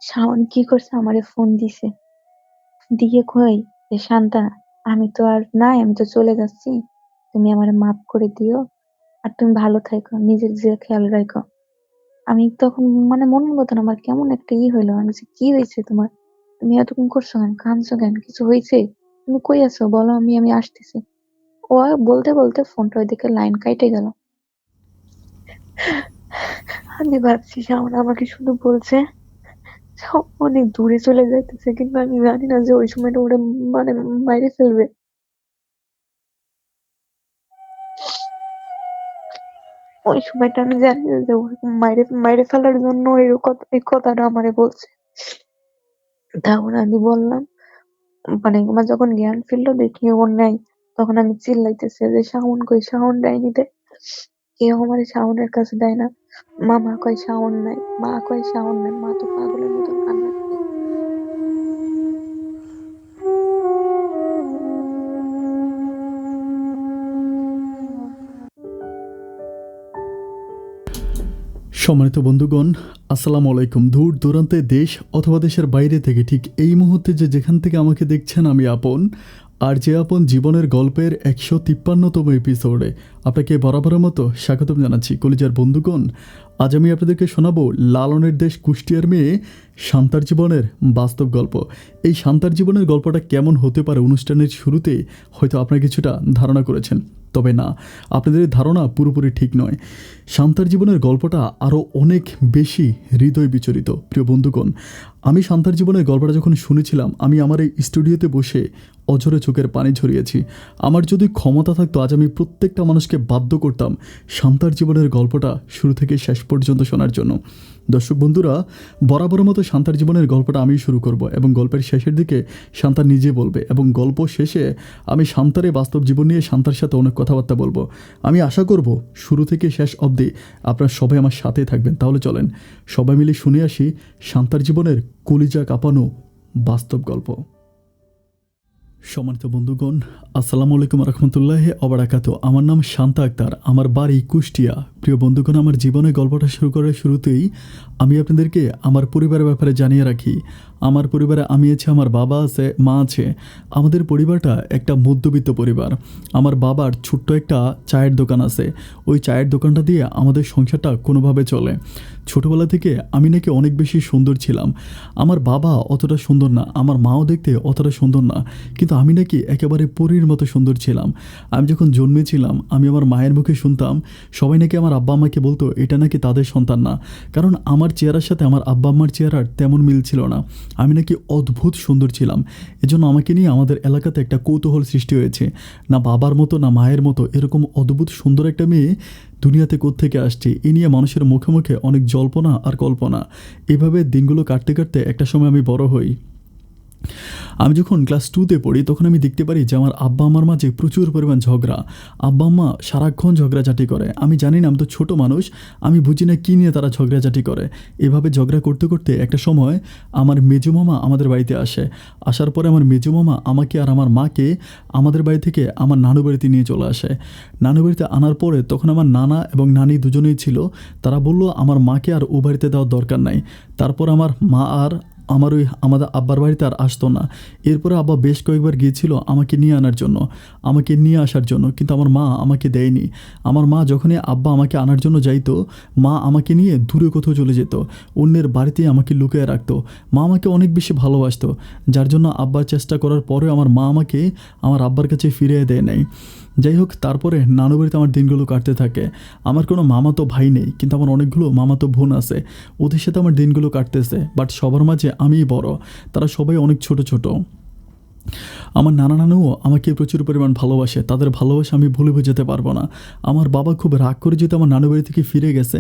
শাওন কি করছে আমারে ফোন দিছে। দিয়ে কই যে শান্তা, আমি তো আর নাই, আমি তো চলে যাচ্ছি। তুমি আমারে মাফ করে দিও। আর তুমি ভালো থাইকো, নিজের যে খেয়াল রাখো। আমি তখন মানে মনের মতন আমার কেমন একটা হইলো। আমি বলছি, কি হয়েছে তোমার? তুমি এরকম করছো কেন? কাঁদছো কেন? কিছু হয়েছে? তুমি কই আছো বলো, আমি আসতেছি। ও আর বলতে বলতে ফোনটা ওইদিকে লাইন কাইটে গেল। আমি ভাবছি শাওন আমাকে শুধু বলছে সব অনেক দূরে চলে যাইতেছে, কিন্তু আমি জানি না যে ওই সময়টা ওরা মানে মাইরে ফেলবে। ওই সময়টা আমি জানি না যে ওর মাইরে মাইরে ফেলার জন্য এই কথাটা আমারে বলছে। তখন আমি বললাম, মানে আমার যখন জ্ঞান ফিরলো দেখি ওর নাই, তখন আমি চিল্লাইতেছি যে শাওন কই, শাওন ডাইনি দেয়। কেউ আমার শাওনের কাছে দেয় না। মামা কয় শাওন নাই, মা কয় শাওন নাই, মা তো পাগলের মতন কান্না করে। সম্মানিত বন্ধুগণ, আসসালামু আলাইকুম। দূর দূরান্তে দেশ অথবা দেশের বাইরে থেকে ঠিক এই মুহূর্তে যেখান থেকে আমাকে দেখছেন, আমি আপন। আর যে আপন জীবনের গল্পের 153তম এপিসোডে আপনাকে বরাবরের মতো স্বাগতম জানাচ্ছি কলিজার বন্ধুগণ। আজ আমি আপনাদেরকে শোনাবো লালনের দেশ কুষ্টিয়ার মেয়ে শান্তার জীবনের বাস্তব গল্প। এই শান্তার জীবনের গল্পটা কেমন হতে পারে অনুষ্ঠানের শুরুতে হয়তো আপনারা কিছুটা ধারণা করেছেন, তবে না, আপনাদের ধারণা পুরোপুরি ঠিক নয়। শান্তার জীবনের গল্পটা আরও অনেক বেশি হৃদয় বিচলিত। প্রিয় বন্ধুগণ, আমি শান্তার জীবনের গল্পটা যখন শুনেছিলাম, আমি আমার এই স্টুডিওতে বসে অঝরে চোখের পানি ঝরিয়েছি। আমার যদি ক্ষমতা থাকতো, আজ আমি প্রত্যেকটা মানুষকে বাধ্য করতাম শান্তার জীবনের গল্পটা শুরু থেকে শেষ পর্যন্ত শোনার জন্য। দর্শক বন্ধুরা, বরাবরের মতো শান্তার জীবনের গল্পটা আমি শুরু করব এবং গল্পের শেষের দিকে শান্তা নিজে বলবে, এবং গল্প শেষে আমি শান্তারে বাস্তব জীবন নিয়ে শান্তার সাথে অনেক কথাবার্তা বলবো। আমি আশা করব শুরু থেকে শেষ অবধি আপনারা সবাই আমার সাথে থাকবেন। তাহলে চলেন সবাই মিলে শুনে আসি শান্তার জীবনের কলিজা কাঁপানো বাস্তব গল্প। সম্মানিত বন্ধুগণ, আসসালামু আলাইকুম রহমতুল্লাহি ওবারাকাতু। আমার নাম শান্তা আক্তার, আমার বাড়ি কুষ্টিয়া। প্রিয় বন্ধুগণ, আমার জীবনের গল্পটা শুরু করার শুরুতেই আমি আপনাদেরকে আমার পরিবারের ব্যাপারে জানিয়ে রাখি। আমার পরিবারে আমি আছে, আমার বাবা আছে, মা আছে। আমাদের পরিবারটা একটা মধ্যবিত্ত পরিবার। আমার বাবার ছোট্ট একটা চায়ের দোকান আছে। ওই চায়ের দোকানটা দিয়ে আমাদের সংসারটা কোনোভাবে চলে। ছোটোবেলা থেকে আমি নাকি অনেক বেশি সুন্দর ছিলাম। আমার বাবা অতটা সুন্দর না, আমার মাও দেখতে অতটা সুন্দর না, কিন্তু আমি নাকি একেবারে পরীর মতো সুন্দর ছিলাম। আমি যখন জন্মেছিলাম, আমি আমার মায়ের মুখে শুনতাম সবাই নাকি আমার আব্বা আম্মাকে বলতো এটা নাকি তাদের সন্তান না, কারণ আমার চেহারার সাথে আমার আব্বা আম্মার চেহারার তেমন মিল ছিল না। আমি নাকি অদ্ভুত সুন্দর ছিলাম। এজন্য আমাকে নিয়ে আমাদের এলাকাতে একটা কৌতূহল সৃষ্টি হয়েছে, না বাবার মতো না মায়ের মতো এরকম অদ্ভুত সুন্দর একটা মেয়ে দুনিয়াতে কোত্থেকে আসছে। এ নিয়ে মানুষের মুখে মুখে অনেক জল্পনা আর কল্পনা। এভাবে দিনগুলো কাটতে কাটতে একটা সময় আমি বড় হই। আমি যখন ক্লাস 2তে পড়ি, তখন আমি দেখতে পারি যে আমার আব্বা আমার মাঝে প্রচুর পরিমাণ ঝগড়া। আব্বা আম্মা সারাক্ষণ ঝগড়াঝাটি করে। আমি জানি না, আমি তো ছোটো মানুষ, আমি বুঝি না কী নিয়ে তারা ঝগড়াঝাটি করে। এভাবে ঝগড়া করতে করতে একটা সময় আমার মেজো মামা আমাদের বাড়িতে আসে। আসার পরে আমার মেজো মামা আমাকে আর আমার মাকে আমাদের বাড়ি থেকে আমার নানু বাড়িতে নিয়ে চলে আসে। নানু বাড়িতে আনার পরে তখন আমার নানা এবং নানি দুজনেই ছিল। তারা বলল আমার মাকে আর ও বাড়িতে দেওয়ার দরকার নাই। তারপর আমার মা আর আমাদের আব্বার বাড়িতে আর আসতো না। এরপরে আব্বা বেশ কয়েকবার গিয়েছিল আমাকে নিয়ে আনার জন্য, আমাকে নিয়ে আসার জন্য, কিন্তু আমার মা আমাকে দেয়নি। আমার মা যখনই আব্বা আমাকে আনার জন্য যাইতো, মা আমাকে নিয়ে দূরে কোথাও চলে যেত, অন্যের বাড়িতেই আমাকে লুকিয়ে রাখতো। মা আমাকে অনেক বেশি ভালোবাসতো, যার জন্য আব্বার চেষ্টা করার পরেও আমার মা আমাকে আমার আব্বার কাছে ফিরিয়ে দেয় নাই। যাই হোক, তারপরে নানু বাড়িতে আমার দিনগুলো কাটতে থাকে। আমার কোনো মামাতো ভাই নেই, কিন্তু আমার অনেকগুলো মামাতো বোন আছে। ওদের সাথে আমার দিনগুলো কাটতেছে, বাট সবার মাঝে আমিই বড়। তারা সবাই অনেক ছোট ছোট। আমার নানা নানুও আমাকে প্রচুর পরিমাণ ভালোবাসে। তাদের ভালোবাসা আমি ভুলে বোঝাতে পারবো না। আমার বাবা খুব রাগ করে যেহেতু আমার নানু বাড়ি থেকে ফিরে গেছে,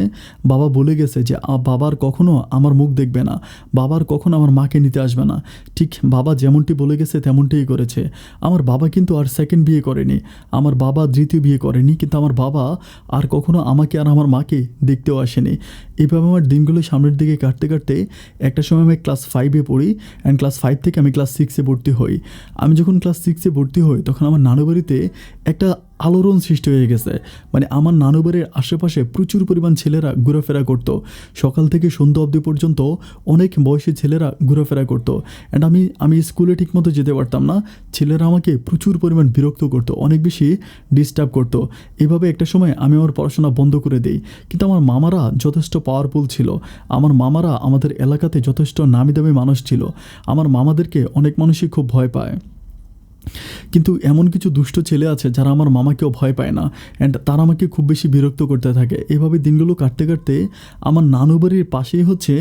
বাবা বলে গেছে যে বাবার কখনো আমার মুখ দেখবে না, বাবার কখনো আমার মাকে নিতে আসবে না। ঠিক বাবা যেমনটি বলে গেছে তেমনটিই করেছে। আমার বাবা কিন্তু আর সেকেন্ড বিয়ে করেনি, আমার বাবা দ্বিতীয় বিয়ে করেনি, কিন্তু আমার বাবা আর কখনো আমাকে আর আমার মাকে দেখতেও আসেনি। এইভাবে আমার দিনগুলো সামনের দিকে কাটতে কাটতে একটা সময় আমি ক্লাস 5-এ পড়ি, অ্যান্ড ক্লাস 5 থেকে আমি ক্লাস 6-এ ভর্তি হই। আমি যখন ক্লাস 6-এ ভর্তি হই, তখন আমার নানু বাড়িতে একটা আলোড়ন সৃষ্টি হয়ে গেছে। মানে আমার নানু বাড়ির আশেপাশে প্রচুর পরিমাণ ছেলেরা ঘোরাফেরা করতো। সকাল থেকে সন্ধ্যা অবধি পর্যন্ত অনেক বয়সী ছেলেরা ঘোরাফেরা করতো। অ্যান্ড আমি স্কুলে ঠিকমতো যেতে পারতাম না। ছেলেরা আমাকে প্রচুর পরিমাণ বিরক্ত করতো, অনেক বেশি ডিস্টার্ব করতো। এভাবে একটা সময় আমি আমার পড়াশোনা বন্ধ করে দিই। কিন্তু আমার মামারা যথেষ্ট পাওয়ারফুল ছিল। আমার মামারা আমাদের এলাকাতে যথেষ্ট নামি দামি মানুষ ছিল। আমার মামাদেরকে অনেক মানুষই খুব ভয় পায়। কিন্তু এমন কিছু দুষ্ট ছেলে আছে যারা আমার মামাকেও ভয় পায় না, অ্যান্ড তারা আমাকে খুব বেশি বিরক্ত করতে থাকে। এভাবে দিনগুলো কাটতে কাটতে আমার নানু বাড়ির পাশেই হচ্ছে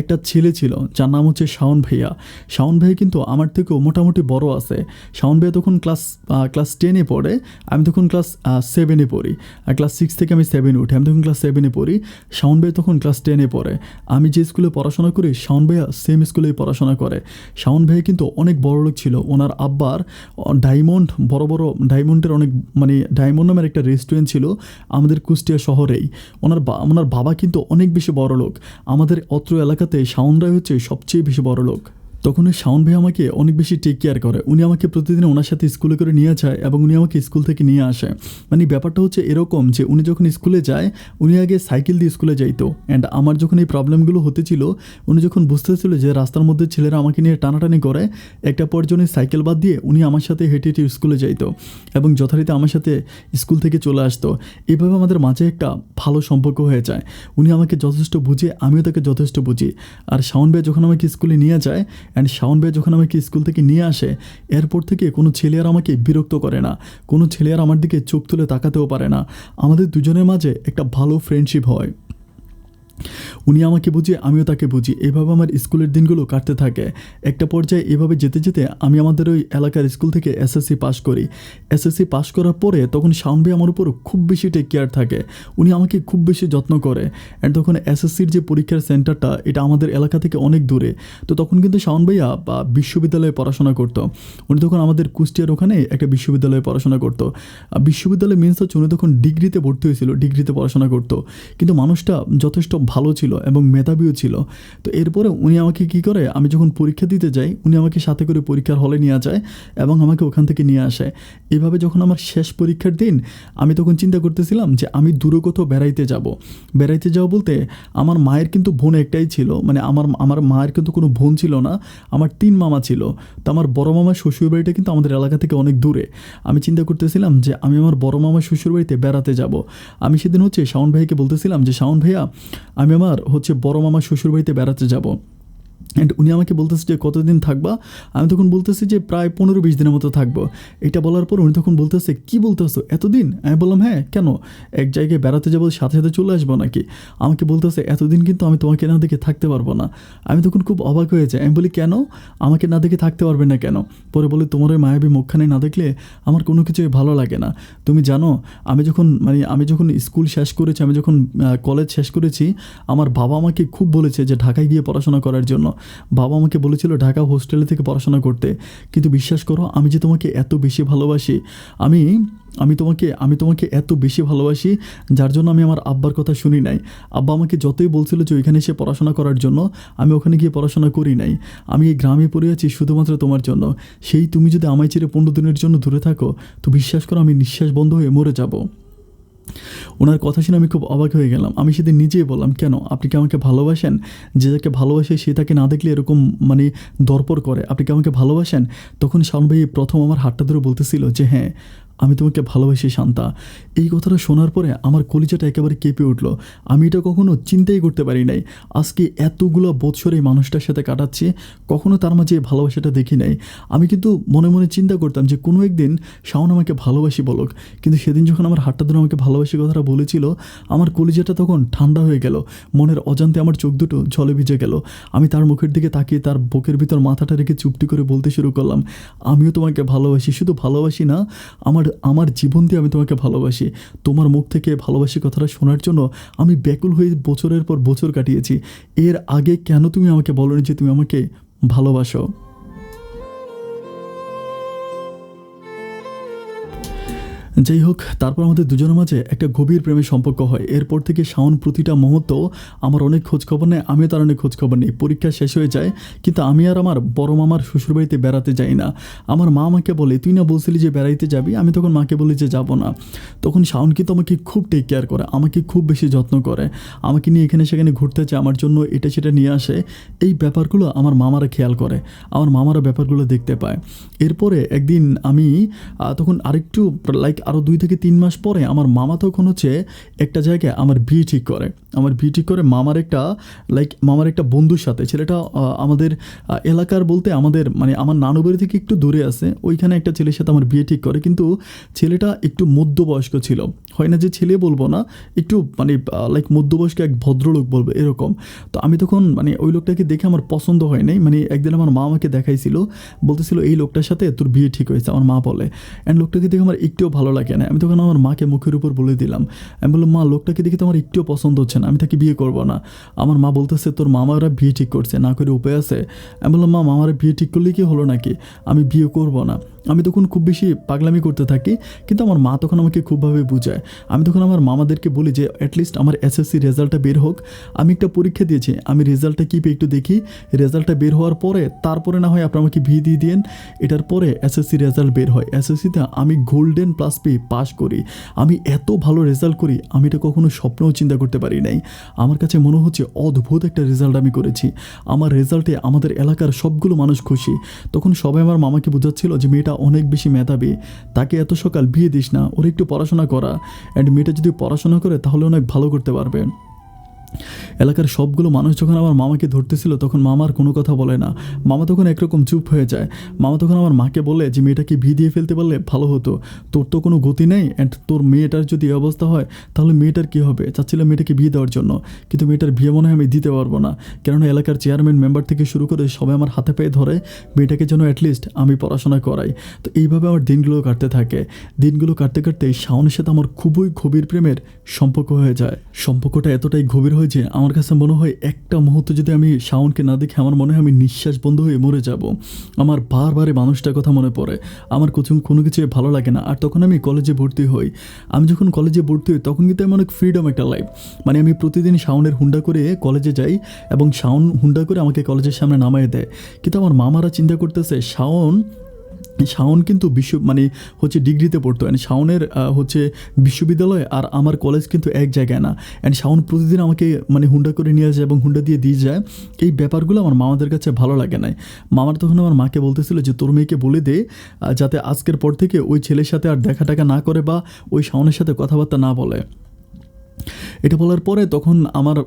একটা ছেলে ছিল যার নাম হচ্ছে শাওন ভাইয়া। শাওন ভাইয়া কিন্তু আমার থেকেও মোটামুটি বড় আছে। শাওন ভাইয়া তখন ক্লাস 10-এ পড়ে, আমি তখন ক্লাস 7-এ পড়ি। আর ক্লাস 6 থেকে আমি 7-এ উঠি, আমি তখন ক্লাস 7-এ পড়ি। শাওন ভাইয়া তখন ক্লাস 10-এ পড়ে। আমি যে স্কুলে পড়াশোনা করি শাওন ভাইয়া সেম স্কুলেই পড়াশোনা করে। শাওন ভাইয়া কিন্তু অনেক বড়লোক ছিল। ওনার আব্বার ডায়মন্ড, বড় বড় ডায়মন্ডের অনেক, মানে ডায়মন্ড নামের একটা রেস্টুরেন্ট ছিল আমাদের কুষ্টিয়া শহরেই। ওনার বাবা কিন্তু অনেক বেশি বড় লোক। আমাদের অত্র এলাকাতে শাওনরাই হচ্ছে সবচেয়ে বেশি বড় লোক। তখন ওই শাওন ভাই আমাকে অনেক বেশি টেক কেয়ার করে। উনি আমাকে প্রতিদিন ওনার সাথে স্কুলে করে নিয়ে যায় এবং উনি আমাকে স্কুল থেকে নিয়ে আসে। মানে ব্যাপারটা হচ্ছে এরকম যে উনি যখন স্কুলে যায় উনি আগে সাইকেল দিয়ে স্কুলে যাইতো। অ্যান্ড আমার যখন এই প্রবলেমগুলো হতেছিল, উনি যখন বুঝতেছিল যে রাস্তার মধ্যে ছেলেরা আমাকে নিয়ে টানাটানি করে, একটা পর্যায়ে সাইকেল বাদ দিয়ে উনি আমার সাথে হেঁটে হেঁটে স্কুলে যাইতো এবং যথারীতি আমার সাথে স্কুল থেকে চলে আসতো। এভাবে আমাদের মাঝে একটা ভালো সম্পর্ক হয়ে যায়। উনি আমাকে যথেষ্ট বুঝে, আমিও তাকে যথেষ্ট বুঝি। আর শাওন ভাই যখন আমাকে স্কুলে নিয়ে যায় অ্যান্ড শাওন ভাই যখন আমাকে স্কুল থেকে নিয়ে আসে, এরপর থেকে কোনো ছেলে আর আমাকে বিরক্ত করে না, কোনো ছেলে আর আমার দিকে চোখ তুলে তাকাতেও পারে না। আমাদের দুজনের মাঝে একটা ভালো ফ্রেন্ডশিপ হয়। উনি আমাকে বুঝে, আমিও তাকে বুঝি। এভাবে আমার স্কুলের দিনগুলো কাটতে থাকে। একটা পর্যায়ে এভাবে যেতে যেতে আমি আমাদের ওই এলাকার স্কুল থেকে এসএসসি পাস করি। এসএসসি পাস করার পরে তখন শাওন ভাই আমার উপর খুব বেশি টেক কেয়ার থাকে। উনি আমাকে খুব বেশি যত্ন করে। অ্যান্ড তখন এসএসসির যে পরীক্ষার সেন্টারটা এটা আমাদের এলাকা থেকে অনেক দূরে। তো তখন কিন্তু শাওন ভাইয়া বিশ্ববিদ্যালয়ে পড়াশোনা করতো। উনি তখন আমাদের কুষ্টিয়ার ওখানে একটা বিশ্ববিদ্যালয়ে পড়াশোনা করতো। বিশ্ববিদ্যালয় মিনস হচ্ছে উনি তখন ডিগ্রিতে ভর্তি হয়েছিল, ডিগ্রিতে পড়াশোনা করতো। কিন্তু মানুষটা যথেষ্ট ভালো ছিল এবং মেধাবীও ছিল। তো এরপরে উনি আমাকে কী করে, আমি যখন পরীক্ষা দিতে যাই উনি আমাকে সাথে করে পরীক্ষার হলে নিয়ে যায় এবং আমাকে ওখান থেকে নিয়ে আসে। এভাবে যখন আমার শেষ পরীক্ষার দিন, আমি তখন চিন্তা করতেছিলাম যে আমি দূরে কোথাও বেড়াইতে যাব বলতে আমার মায়ের কিন্তু বোন একটাই ছিল। মানে আমার মায়ের কিন্তু কোনো বোন ছিল না, আমার 3 মামা ছিল। তো আমার বড় মামার শ্বশুরবাড়িটা কিন্তু আমাদের এলাকা থেকে অনেক দূরে। আমি চিন্তা করতেছিলাম যে আমি আমার বড় মামার শ্বশুরবাড়িতে বেড়াতে যাব। আমি সেদিন হচ্ছে শাওন ভাইকে বলতেছিলাম যে শাওন ভাইয়া, আমি আমার হচ্ছে বড় মামার শ্বশুরবাড়িতে বেড়াতে যাব। অ্যান্ড উনি আমাকে বলতেছে যে কতদিন থাকবা। আমি তখন বলতেছি যে প্রায় 15-20 দিনের মতো থাকবো। এটা বলার পর উনি তখন বলতেছে কী বলতেছো এতদিন? আমি বললাম হ্যাঁ, কেন, এক জায়গায় বেড়াতে যাবো সাথে সাথে চলে আসবো নাকি? আমাকে বলতেছে এতদিন কিন্তু আমি তোমাকে না দেখে থাকতে পারবো না। আমি তখন খুব অবাক হয়ে যাই। আমি বলি কেন, আমাকে না দেখে থাকতে পারবে না কেন? পরে বলে তোমার ওই মায়াবী মুখখানে না দেখলে আমার কোনো কিছুই ভালো লাগে না। তুমি জানো আমি যখন স্কুল শেষ করেছি, আমি যখন কলেজ শেষ করেছি, আমার বাবা আমাকে খুব বলেছে যে ঢাকায় গিয়ে পড়াশোনা করার জন্য। বাবা আমাকে বলেছিল ঢাকা হোস্টেলে থেকে পড়াশোনা করতে। কিন্তু বিশ্বাস করো, আমি যে তোমাকে এত বেশি ভালোবাসি, আমি তোমাকে এত বেশি ভালোবাসি যার জন্য আমি আমার আব্বার কথা শুনি নাই। আব্বা আমাকে যতই বলছিল যে ওইখানে এসে পড়াশোনা করার জন্য, আমি ওখানে গিয়ে পড়াশোনা করি নাই। আমি এই গ্রামে পড়ে আছি শুধুমাত্র তোমার জন্য। সেই তুমি যদি আমায় ছেড়ে 15 দিনের জন্য দূরে থাকো, তো বিশ্বাস করো আমি নিঃশ্বাস বন্ধ হয়ে মরে যাব। ওনার কথা শুনে আমি খুব অবাক হয়ে গেলাম। আমি সেদিন নিজেই বললাম, কেন, আপনি কি আমাকে ভালোবাসেন? যে যাকে ভালোবাসে সে তাকে না দেখলে এরকম দরপর করে। আপনি কি আমাকে ভালোবাসেন? তখন শাওন ভাই প্রথম আমার হাতটা ধরে বলতেছিল যে হ্যাঁ, আমি তোমাকে ভালোবাসি শান্তা। এই কথাটা শোনার পরে আমার কলিজাটা একেবারে কেঁপে উঠল। আমি এটা কখনো চিন্তাই করতে পারি নাই। আজকে এতগুলো বৎসর এই মানুষটার সাথে কাটাচ্ছি, কখনো তার মাঝে এই ভালোবাসাটা দেখি নাই। আমি কিন্তু মনে মনে চিন্তা করতাম যে কোনো একদিন শাওন আমাকে ভালোবাসি বলুক। কিন্তু সেদিন যখন আমার হাতটা ধরে আমাকে ভালোবাসি কথাটা বলেছিল, আমার কলিজাটা তখন ঠান্ডা হয়ে গেল। মনের অজান্তে আমার চোখ দুটো জলে ভিজে গেল। আমি তার মুখের দিকে তাকিয়ে তার বুকের ভিতর মাথাটা রেখে চুপটি করে বলতে শুরু করলাম, আমিও তোমাকে ভালোবাসি। শুধু ভালোবাসি না, আমার জীবন দিয়ে আমি তোমাকে ভালোবাসি। তোমার মুখ থেকে ভালোবাসি কথাটা শোনার জন্য আমি ব্যাকুল হয়ে বছরের পর বছর কাটিয়েছি। এর আগে কেন তুমি আমাকে বলোনি যে তুমি আমাকে ভালোবাসো? যাই হোক, তারপর আমাদের দুজনের মাঝে একটা গভীর প্রেমের সম্পর্ক হয়। এরপর থেকে শাওন প্রতিটা মুহূর্ত আমার অনেক খোঁজখবর নেয়, আমিও তার অনেক খোঁজখবর নিই। পরীক্ষা শেষ হয়ে যায়, কিন্তু আমি আর আমার বড় মামার শ্বশুরবাড়িতে বেড়াতে যাই না। আমার মা আমাকে বলে, তুই না বলছিলি যে বেড়াইতে যাবি? আমি তখন মাকে বলি যে যাব না। তখন শাওন কিন্তু আমাকে খুব টেক কেয়ার করে, আমাকে খুব বেশি যত্ন করে, আমাকে নিয়ে এখানে সেখানে ঘুরতে চায়, আমার জন্য এটা সেটা নিয়ে আসে। এই ব্যাপারগুলো আমার মামারা খেয়াল করে, আমার মামারা ব্যাপারগুলো দেখতে পায়। এরপরে একদিন আমি তখন আরেকটু আরও 2 থেকে 3 মাস পরে আমার মামা তখন হচ্ছে একটা জায়গায় আমার বিয়ে ঠিক করে। আমার বিয়ে ঠিক করে মামার একটা বন্ধুর সাথে। ছেলেটা আমাদের এলাকার বলতে আমাদের মানে আমার নানু বাড়ি থেকে একটু দূরে আছে, ওইখানে একটা ছেলের সাথে আমার বিয়ে ঠিক করে। কিন্তু ছেলেটা একটু মধ্যবয়স্ক ছিল, হয় না যে ছেলে বলবো না, একটু মানে মধ্যবয়স্ক এক ভদ্রলোক বলবো এরকম। তো আমি তখন মানে ওই লোকটাকে দেখে আমার পছন্দ হয় নাই। মানে একদিন আমার মা আমাকে দেখাইছিল, বলতেছিল এই লোকটার সাথে তোর বিয়ে ঠিক হয়েছে, আমার মা বলে। অ্যান্ড লোকটাকে দেখে আমার একটুও ভালো লাগে না। আমি তখন আমার মাকে মুখের উপর বলে দিলাম, আমি বললাম, মা লোকটাকে দেখে তো আমার একটুও পছন্দ হচ্ছে না, আমি তাকে বিয়ে করব না। আমার মা বলতেছে তোর মামারা বিয়ে ঠিক করছে, না করে উপায় আছে? আমি বললাম, মা মামারা বিয়ে ঠিক করলে কি হলো নাকি, আমি বিয়ে করব না। আমি তখন খুব বেশি পাগলামি করতে থাকি, কিন্তু আমার মা তখন আমাকে খুবভাবে বুঝায়। আমি তখন আমার মামাদেরকে বলি যে অ্যাটলিস্ট আমার এসএসসি রেজাল্টটা বের হোক, আমি একটা পরীক্ষা দিয়েছি, আমি রেজাল্টটা কী পেয়ে একটু দেখি, রেজাল্টটা বের হওয়ার পরে তারপরে না হয় আপনারা আমাকে বিয়ে দিয়ে দিন। এটার পরে এসএসসি রেজাল্ট বের হয়, এসএসসিতে আমি গোল্ডেন প্লাস পেয়ে পাস করি, আমি এত ভালো রেজাল্ট করি, আমি এটা কখনো স্বপ্নেও চিন্তা করতে পারি নাই। আমার কাছে মনে হচ্ছে অদ্ভুত একটা রেজাল্ট আমি করেছি, আমার রেজাল্টে আমাদের এলাকার সবগুলো মানুষ খুশি। তখন সবাই আমার মামাকে বোঝাচ্ছিল যে মেয়েটা অনেক বেশি মেধাবী, তাকে এত সকাল বিয়ে দিস না, ওর একটু পড়াশোনা করা, অ্যান্ড মেয়েটা যদি পড়াশোনা করে তাহলে অনেক ভালো করতে পারবে। এলাকার সবগুলো মানুষ যখন আমার মামাকে ধরতেছিল তখন মামার কোনো কথা বলে না, মামা তখন একরকম চুপ হয়ে যায়। মামা তখন আমার মাকে বলে যে মেয়েটাকে বিয়ে দিয়ে ফেলতে পারলে ভালো হতো, তোর তো কোনো গতি নেই, অ্যান্ড তোর মেয়েটার যদি এই অবস্থা হয় তাহলে মেয়েটার কী হবে? চাচ্ছিলাম মেয়েটাকে বিয়ে দেওয়ার জন্য, কিন্তু মেয়েটার বিয়ে মনে হয় আমি দিতে পারবো না, কেননা এলাকার চেয়ারম্যান মেম্বার থেকে শুরু করে সবাই আমার হাতে পায়ে ধরে মেয়েটাকে যেন অ্যাটলিস্ট আমি পড়াশোনা করাই। তো এইভাবে আমার দিনগুলো কাটতে থাকে। দিনগুলো কাটতে কাটতে শাওনের সাথে আমার খুবই গভীর প্রেমের সম্পর্ক হয়ে যায়। সম্পর্কটা এতটাই গভীর হয় যে আমার কাছে মনে হয় একটা মুহূর্ত যদি আমি শাওনকে না দেখি, আমার মনে হয় আমি নিঃশ্বাস বন্ধ হয়ে মরে যাব। আমার বারবারে মানুষটার কথা মনে পড়ে, আমার কোনো কিছু ভালো লাগে না। আর তখন আমি কলেজে ভর্তি হই। আমি যখন কলেজে ভর্তি হই তখন কিন্তু আমি অনেক ফ্রিডম একটা লাইফ, মানে আমি প্রতিদিন শাওনের হুন্ডা করে কলেজে যাই এবং শাওন হুন্ডা করে আমাকে কলেজের সামনে নামায় দেয়। কিন্তু আমার মামারা চিন্তা করতেছে শাওন কিন্তু ডিগ্রিতে পড়তো, অ্যান্ড শাওনের বিশ্ববিদ্যালয় আর আমার কলেজ কিন্তু এক জায়গায় না। অ্যান্ড শাওন প্রতিদিন আমাকে হুন্ডা করে নিয়ে যায় এবং হুন্ডা দিয়ে যায়। এই ব্যাপারগুলো আমার মামাদের কাছে ভালো লাগে নাই। মামার তখন আমার মাকে বলতেছিল যে তোর মেয়েকে বলে দে যাতে আজকের পর থেকে ওই ছেলের সাথে আর দেখা টাকা না করে বা ওই শাওনের সাথে কথাবার্তা না বলে। এটা বলার পরে তখন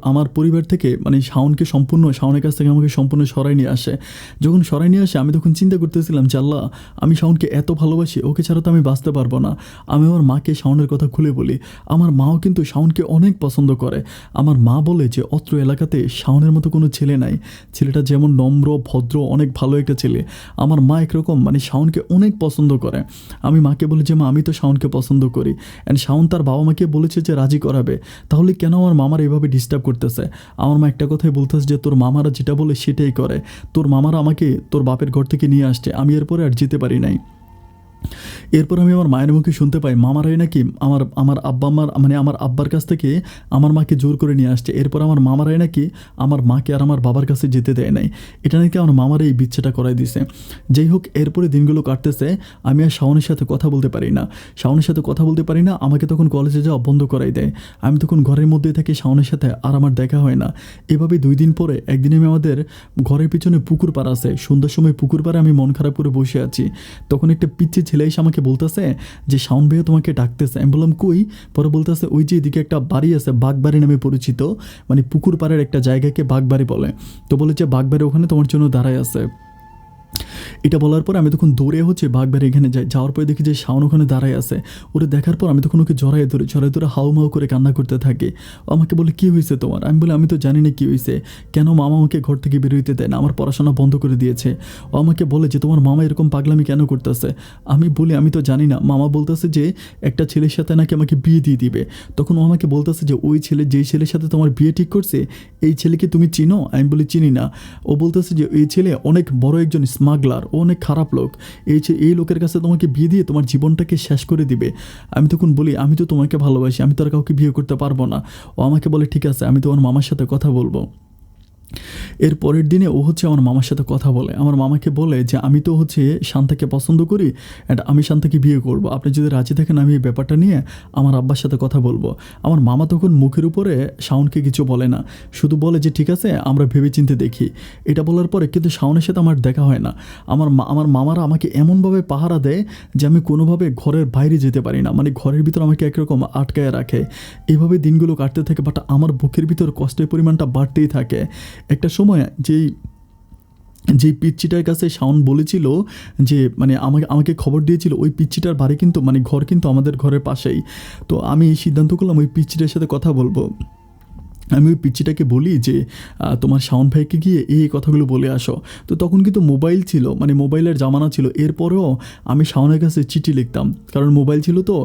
আমার পরিবার থেকে শাওনের কাছ থেকে আমাকে সম্পূর্ণ সরাই নিয়ে আসে। যখন সরাই নিয়ে আসে আমি তখন চিন্তা করতেছিলাম যে আল্লাহ, আমি শাওনকে এত ভালোবাসি, ওকে ছাড়া তো আমি বাঁচতে পারবো না। আমি আমার মাকে শাওনের কথা খুলে বলি। আমার মাও কিন্তু শাওনকে অনেক পছন্দ করে। আমার মা বলে যে অত্র এলাকাতে শাওনের মতো কোনো ছেলে নাই, ছেলেটা যেমন নম্র ভদ্র অনেক ভালো একটা ছেলে। আমার মা একরকম শাওনকে অনেক পছন্দ করে। আমি মাকে বলি যে মা, আমি তো শাওনকে পছন্দ করি, অ্যান্ড শাওন তার বাবা মাকে বলেছে যে রাজি করাবে, তাহলে কেন আমার মামারা এভাবে ডিস্টার্ব করতেছে? আমার মা একটা কথাই বলতেছে যে তোর মামারা যেটা বলে সেটাই করে, তোর মামারা আমাকে তোর বাপের ঘর থেকে নিয়ে আসছে, আমি এরপরে আর যেতে পারি নাই। এরপর আমি আমার মায়ের মুখে শুনতে পাই মামারাই নাকি আমার আব্বার কাছ থেকে আমার মাকে জোর করে নিয়ে আসছে। এরপর আমার মামারাই নাকি আমার মাকে আর আমার বাবার কাছে যেতে দেয় নাই, এটা নাকি আমার মামারা এই বিচ্ছেটা করাই দিছে। যাই হোক, এরপরে দিনগুলো কাটতেছে, আমি আর শাওনের সাথে কথা বলতে পারি না। আমাকে তখন কলেজে যাওয়া বন্ধ করাই দেয়। আমি তখন ঘরের মধ্যেই থাকি, শাওনের সাথে আর আমার দেখা হয় না। এভাবে 2 দিন পরে একদিন আমি আমাদের ঘরের পিছনে পুকুর পাড় আছে, সন্ধ্যার সময় পুকুর পাড়ে আমি মন খারাপ করে বসে আছি। তখন একটা পিচ্ছি ছেলে এসে আমাকে বলতেছে যে শাওন ভাইয়া তোমাকে ডাকতেছে। আমি বললাম কই? পরে বলতেছে ওই যে এদিকে একটা বাড়ি আছে, বাগবাড়ি নামে পরিচিত, পুকুর পাড়ের একটা জায়গাকে বাগবাড়ি বলে। তো বলে যে বাগবাড়ি ওখানে তোমার জন্য দাঁড়ায় আছে। এটা বলার পর আমি তখন দৌড়ে বাগবাড়ি এখানে যাওয়ার পরে দেখি যে শাওন ওখানে দাঁড়ায় আছে। ওরে দেখার পর আমি তখন ওকে জড়াই ধরে হাউমাউ করে কান্না করতে থাকে। ও আমাকে বলে কী হয়েছে তোমার? আমি বলি আমি তো জানি না কী হয়েছে, কেন মামা আমাকে ঘর থেকে বেরোইতে দেয় না, আমার পড়াশোনা বন্ধ করে দিয়েছে। ও আমাকে বলে যে তোমার মামা এরকম পাগলামি কেন করতেছে? আমি বলি আমি তো জানি না। মামা বলতেছে যে একটা ছেলের সাথে নাকি আমাকে বিয়ে দিয়ে দিবে। তখন ও আমাকে বলতেছে যে যেই ছেলের সাথে তোমার বিয়ে ঠিক করছে এই ছেলেকে তুমি চিনো? আমি বলি চিনি না। ও বলতেছে যে এই ছেলে অনেক বড় একজন স্মাগলার, ও ও অনেক খারাপ লোক, এই লোকের কাছে তোমাকে বিয়ে দিয়ে তোমার জীবনটাকে শেষ করে দিবে। আমি তখন বলি আমি তো তোমাকে ভালোবাসি, আমি তো আর কাউকে বিয়ে করতে পারবো না। ও আমাকে বলে ঠিক আছে, আমি তোমার মামার সাথে কথা বলবো। এর পরের দিনে ও হচ্ছে আমার মামার সাথে কথা বলে, আমার মামাকে বলে যে আমি তো হচ্ছে শান্তাকে পছন্দ করি অ্যান্ড আমি শান্তাকে বিয়ে করব, আপনি যদি রাজি থাকেন আমি এই ব্যাপারটা নিয়ে আমার আব্বার সাথে কথা বলবো। আমার মামা তখন মুখের উপরে শাওনকে কিছু বলে না, শুধু বলে যে ঠিক আছে আমরা ভেবেচিন্তে দেখি। এটা বলার পরে কিন্তু শাওনের সাথে আমার দেখা হয় না। আমার মামারা আমাকে এমনভাবে পাহারা দেয় যে আমি কোনোভাবে ঘরের বাইরে যেতে পারি না, মানে ঘরের ভিতর আমাকে একরকম আটকায় রাখে। এইভাবে দিনগুলো কাটতে থাকে, বাট আমার বুকের ভিতর কষ্টের পরিমাণটা বাড়তেই থাকে। একটা সময় যেই পিচ্চিটার কাছে শাওন বলেছিল যে মানে আমাকে খবর দিয়েছিল, ওই পিচ্চিটার বাড়ি কিন্তু মানে ঘর কিন্তু আমাদের ঘরের পাশেই। তো আমি সিদ্ধান্ত করলাম ওই পিচ্চিটার সাথে কথা বলবো। আমি ওই পিচ্চিটাকে বলি যে তোমার শাওন ভাইকে গিয়ে এই কথাগুলো বলে আসো। তো তখন কিন্তু মোবাইল ছিল, মানে মোবাইলের জামানা ছিল। এরপরেও আমি শাওনের কাছে চিঠি লিখতাম, কারণ মোবাইল ছিল তো,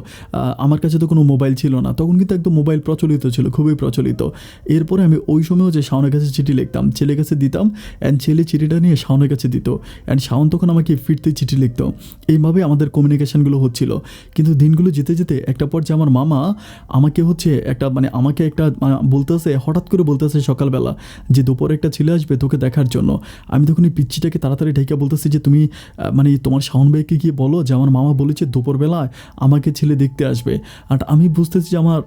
আমার কাছে তো কোনো মোবাইল ছিল না তখন, কিন্তু একদম মোবাইল প্রচলিত ছিল, খুবই প্রচলিত। এরপরে আমি ওই সময়ও যে শাওনের কাছে চিঠি লিখতাম, ছেলের কাছে দিতাম অ্যান্ড ছেলে চিঠিটা নিয়ে শাওনের কাছে দিত অ্যান্ড শাওন তখন আমাকে ফিরতে চিঠি লিখতো। এইভাবে আমাদের কমিউনিকেশানগুলো হচ্ছিল। কিন্তু দিনগুলো যেতে যেতে একটা পর্যায়ে আমার মামা আমাকে হচ্ছে আমাকে একটা বলতেছে, হঠাৎ করে বলতেছে সকালবেলা যে দুপুরে একটা ছেলে আসবে তোকে দেখার জন্য। আমি তখন এই পিচ্চিটাকে তাড়াতাড়ি ঢেকে বলতেছি যে তুমি মানে তোমার শাওন ভাইকে গিয়ে বলো যে আমার মামা বলেছে দুপুরবেলায় আমাকে ছেলে দেখতে আসবে। আর আমি বুঝতেছি যে আমার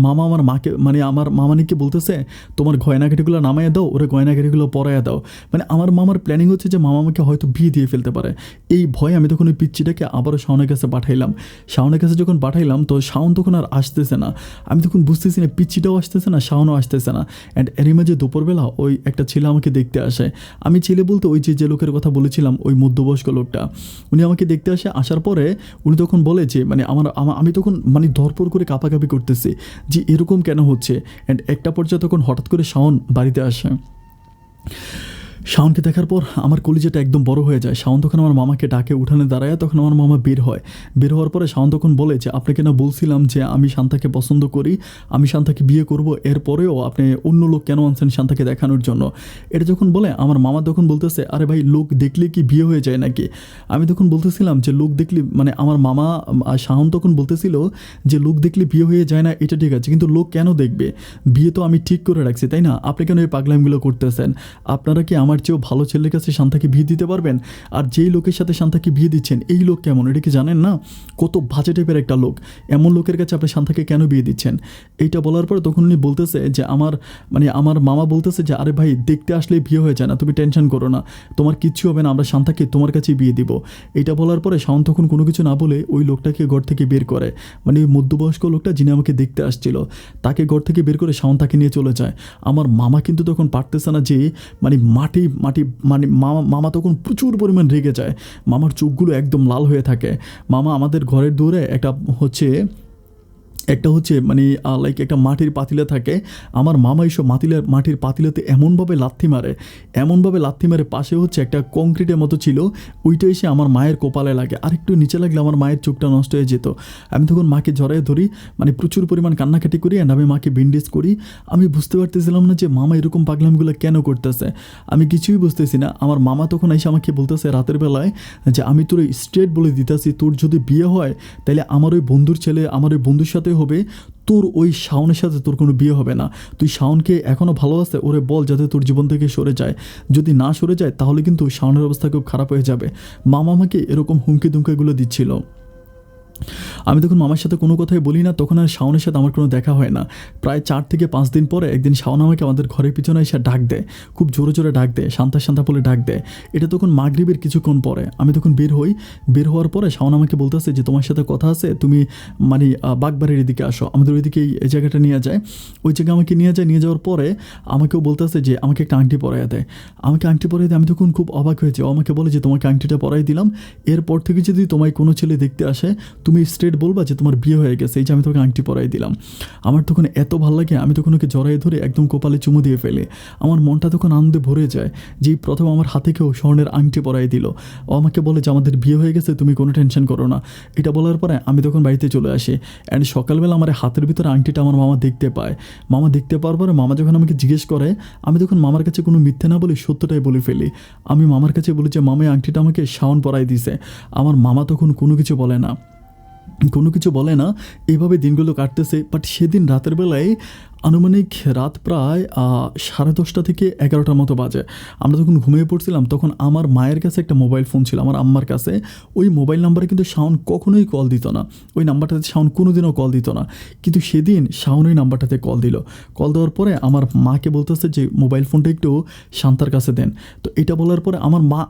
মামা আমার মাকে মানে আমার মামানিকে বলতেছে তোমার গয়নাঘাটিগুলো নামাইয়ে দাও, ওরে গয়নাঘাটিগুলো পরাইয়া দাও। মানে আমার মামার প্ল্যানিং হচ্ছে যে মামা আমাকে হয়তো বিয়ে দিয়ে ফেলতে পারে। এই ভয়ে আমি তখন ওই পিচ্চিটাকে আবারও শাওনের কাছে পাঠাইলাম। শাওনের কাছে যখন পাঠাইলাম তো শাওন তখন আর আসতেছে না। আমি তখন বুঝতেছি না পিচ্চিটাও আসতেছে না, শাওনও আসতেছে না। অ্যান্ড এরই মাঝে দুপুরবেলা ওই একটা ছেলে আমাকে দেখতে আসে। আমি ছেলে বলতে ওই যে লোকের কথা বলেছিলাম, ওই মধ্যবয়স্ক লোকটা, উনি আমাকে দেখতে আসে। আসার পরে উনি তখন বলে যে মানে আমি তখন মানে ধরপড় করে কাঁপাকাঁপি করতেছি যে এরকম কেন হচ্ছে। অ্যান্ড একটা পর্যায়ে তখন হঠাৎ করে শাওন বাড়িতে আসে। শাওনকে দেখার পর আমার কলিজাটা একদম বড় হয়ে যায়। শাওন তখন আমার মামাকে ডাকে, উঠানে দাঁড়ায়। তখন আমার মামা বের হয়। বের হওয়ার পরে শাওন তখন বলে যে আপনাকে না বলছিলাম যে আমি শান্তাকে পছন্দ করি, আমি শান্তাকে বিয়ে করব, এরপরেও আপনি অন্য লোক কেন আনছেন শান্তাকে দেখানোর জন্য। এটা যখন বলে আমার মামা তখন বলতেছে আরে ভাই লোক দেখলে কি বিয়ে হয়ে যায় নাকি। আমি তখন বলতেছিলাম যে লোক দেখলে মানে আমার মামা শাওন তখন বলতেছিল যে লোক দেখলে বিয়ে হয়ে যায় না, এটা ঠিক আছে, কিন্তু লোক কেন দেখবে, বিয়ে তো আমি ঠিক করে রাখছি তাই না, আপনি কেন এই পাগলামিগুলো করতেছেন। আপনারা কি আমার চেয়েও ভালো ছেলের কাছে শান্তাকে বিয়ে দিতে পারবেন? আর যেই লোকের সাথে শান্তাকে বিয়ে দিচ্ছেন এই লোক কেমন, এটা কি জানেন না? কত বাজে টাইপের একটা লোক, এমন লোকের কাছে আপনি শান্তাকে কেন বিয়ে দিচ্ছেন? এইটা বলার পর তখন উনি বলতেছে যে আমার মামা বলতেছে যে আরে ভাই দেখতে আসলে বিয়ে হয়ে যায় না, তুমি টেনশন করো না, তোমার কিচ্ছু হবে না, আমরা শান্তাকে তোমার কাছেই বিয়ে দিব। এটা বলার পরে শাওন তখন কোনো কিছু না বলে ওই লোকটাকে ঘর থেকে বের করে, মানে ওই মধ্যবয়স্ক লোকটা যিনি আমাকে দেখতে আসছিল তাকে ঘর থেকে বের করে শাওন তাকে নিয়ে চলে যায়। আমার মামা কিন্তু তখন পারতেছে না যে মানে মাটি মানে মামা তখন প্রচুর পরিমাণ রেগে যায়। মামার চোখগুলো একদম লাল হয়ে থাকে। মামা আমাদের ঘরের দূরে একটা হচ্ছে মানে লাইক একটা মাটির পাতিলা থাকে। আমার মামা এইসব মাটির পাতিলাতে এমনভাবে লাথি মারে, পাশে হচ্ছে একটা কংক্রিটের মতো ছিল, ওইটা এসে আমার মায়ের কপালে লাগে, আর একটু নিচে লাগলে আমার মায়ের চোখটা নষ্ট হয়ে যেত। আমি তখন মাকে জড়ায় ধরি, মানে প্রচুর পরিমাণ কান্নাকাটি করি অ্যান্ড আমি মাকে ব্যান্ডেজ করি। আমি বুঝতে পারতেছিলাম না যে মামা এরকম পাগলামিগুলো কেন করতেছে, আমি কিছুই বুঝতেছি না। আমার মামা তখন এসে আমাকে বলতেছে রাতের বেলায় যে আমি তোর স্ট্রেট বলে দিতেছি, তোর যদি বিয়ে হয় তাহলে আমার ওই বন্ধুর ছেলে আমার ওই বন্ধুর সাথে হবে, তোর ওই শাওনের সাথে তোর কোনো বিয়ে হবে না। তুই শাওনকে এখনও ভালোবাসে, ওরে বল যাতে তোর জীবন থেকে সরে যায়, যদি না সরে যায় তাহলে কিন্তু শাওনের অবস্থা খুব খারাপ হয়ে যাবে। মামা আমাকে এরকম হুমকি দুমকিগুলো দিচ্ছিল। আমি তখন মামার সাথে কোনো কথাই বলি না। তখন আর শাওনের সাথে আমার কোনো দেখা হয় না। প্রায় 4 থেকে 5 দিন পরে একদিন শাওন আমাকে আমাদের ঘরের পিছনে এসে ডাক দেয়, খুব জোরে জোরে ডাক দেয়, শান্তা বলে ডাক দেয়। এটা তখন মাগরিবের কিছুক্ষণ পরে। আমি তখন বের হই। বের হওয়ার পরে শাওন আমাকে বলতেছে যে তোমার সাথে কথা আছে, তুমি মানে বাগবাড়ির এদিকে আসো, আমাদের ওইদিকে এই জায়গাটা নিয়ে যায়। ওই জায়গায় আমাকে নিয়ে যাওয়ার পরে আমাকেও বলতেছে যে আমাকে একটা আংটি পরাইয়া দেয়। আমাকে আংটি পরাই দেয়। আমি তখন খুব অবাক হয়েছি। ও আমাকে বলে যে তোমাকে আংটিটা পরাই দিলাম, এরপর থেকে যদি তোমায় কোনো ছেলে দেখতে আসে তুমি তুমি স্ট্রেট বলবা যে তোমার বিয়ে হয়ে গেছে, এই যে আমি তোকে আংটি পরাই দিলাম। আমার তখন এত ভালো লাগে, আমি তখন ওকে জড়াই ধরে একদম কপালে চুমু দিয়ে ফেলে। আমার মনটা তখন আনন্দে ভরে যায় যে এই প্রথম আমার হাতে কেউ স্বর্ণের আংটি পরাই দিল। ও আমাকে বলে যে আমাদের বিয়ে হয়ে গেছে, তুমি কোনো টেনশন করো না। এটা বলার পরে আমি তখন বাড়িতে চলে আসি। অ্যান্ড সকালবেলা আমার হাতের ভিতরে আংটিটা আমার মামা দেখতে পায়। মামা দেখতে পাওয়ার পরে মামা যখন আমাকে জিজ্ঞেস করে, আমি তখন মামার কাছে কোনো মিথ্যে না বলে সত্যটাই বলে ফেলি। আমি মামার কাছে বলি যে মামা এই আংটিটা আমাকে শাওন পরাই দিছে। আমার মামা তখন কোনো কিছু বলে না, কোনো কিছু বলে না। এইভাবে দিনগুলো কাটতেছে। বাট সেদিন রাতের বেলায় আনুমানিক রাত প্রায় 10:30 থেকে 11টার মতো বাজে। আমরা যখন ঘুমিয়ে পড়ছিলাম তখন আমার মায়ের কাছে একটা মোবাইল ফোন ছিল, আমার আম্মার কাছে। ওই মোবাইল নাম্বারে কিন্তু শাওন কখনোই কল দিত না, ওই নাম্বারটাতে শাওন কোনোদিনও কল দিত না। কিন্তু সেদিন শাওন ওই নাম্বারটাতে কল দিল। কল দেওয়ার পরে আমার মাকে বলতেছে যে মোবাইল ফোনটা একটু শান্তার কাছে দেন। তো এটা বলার পরে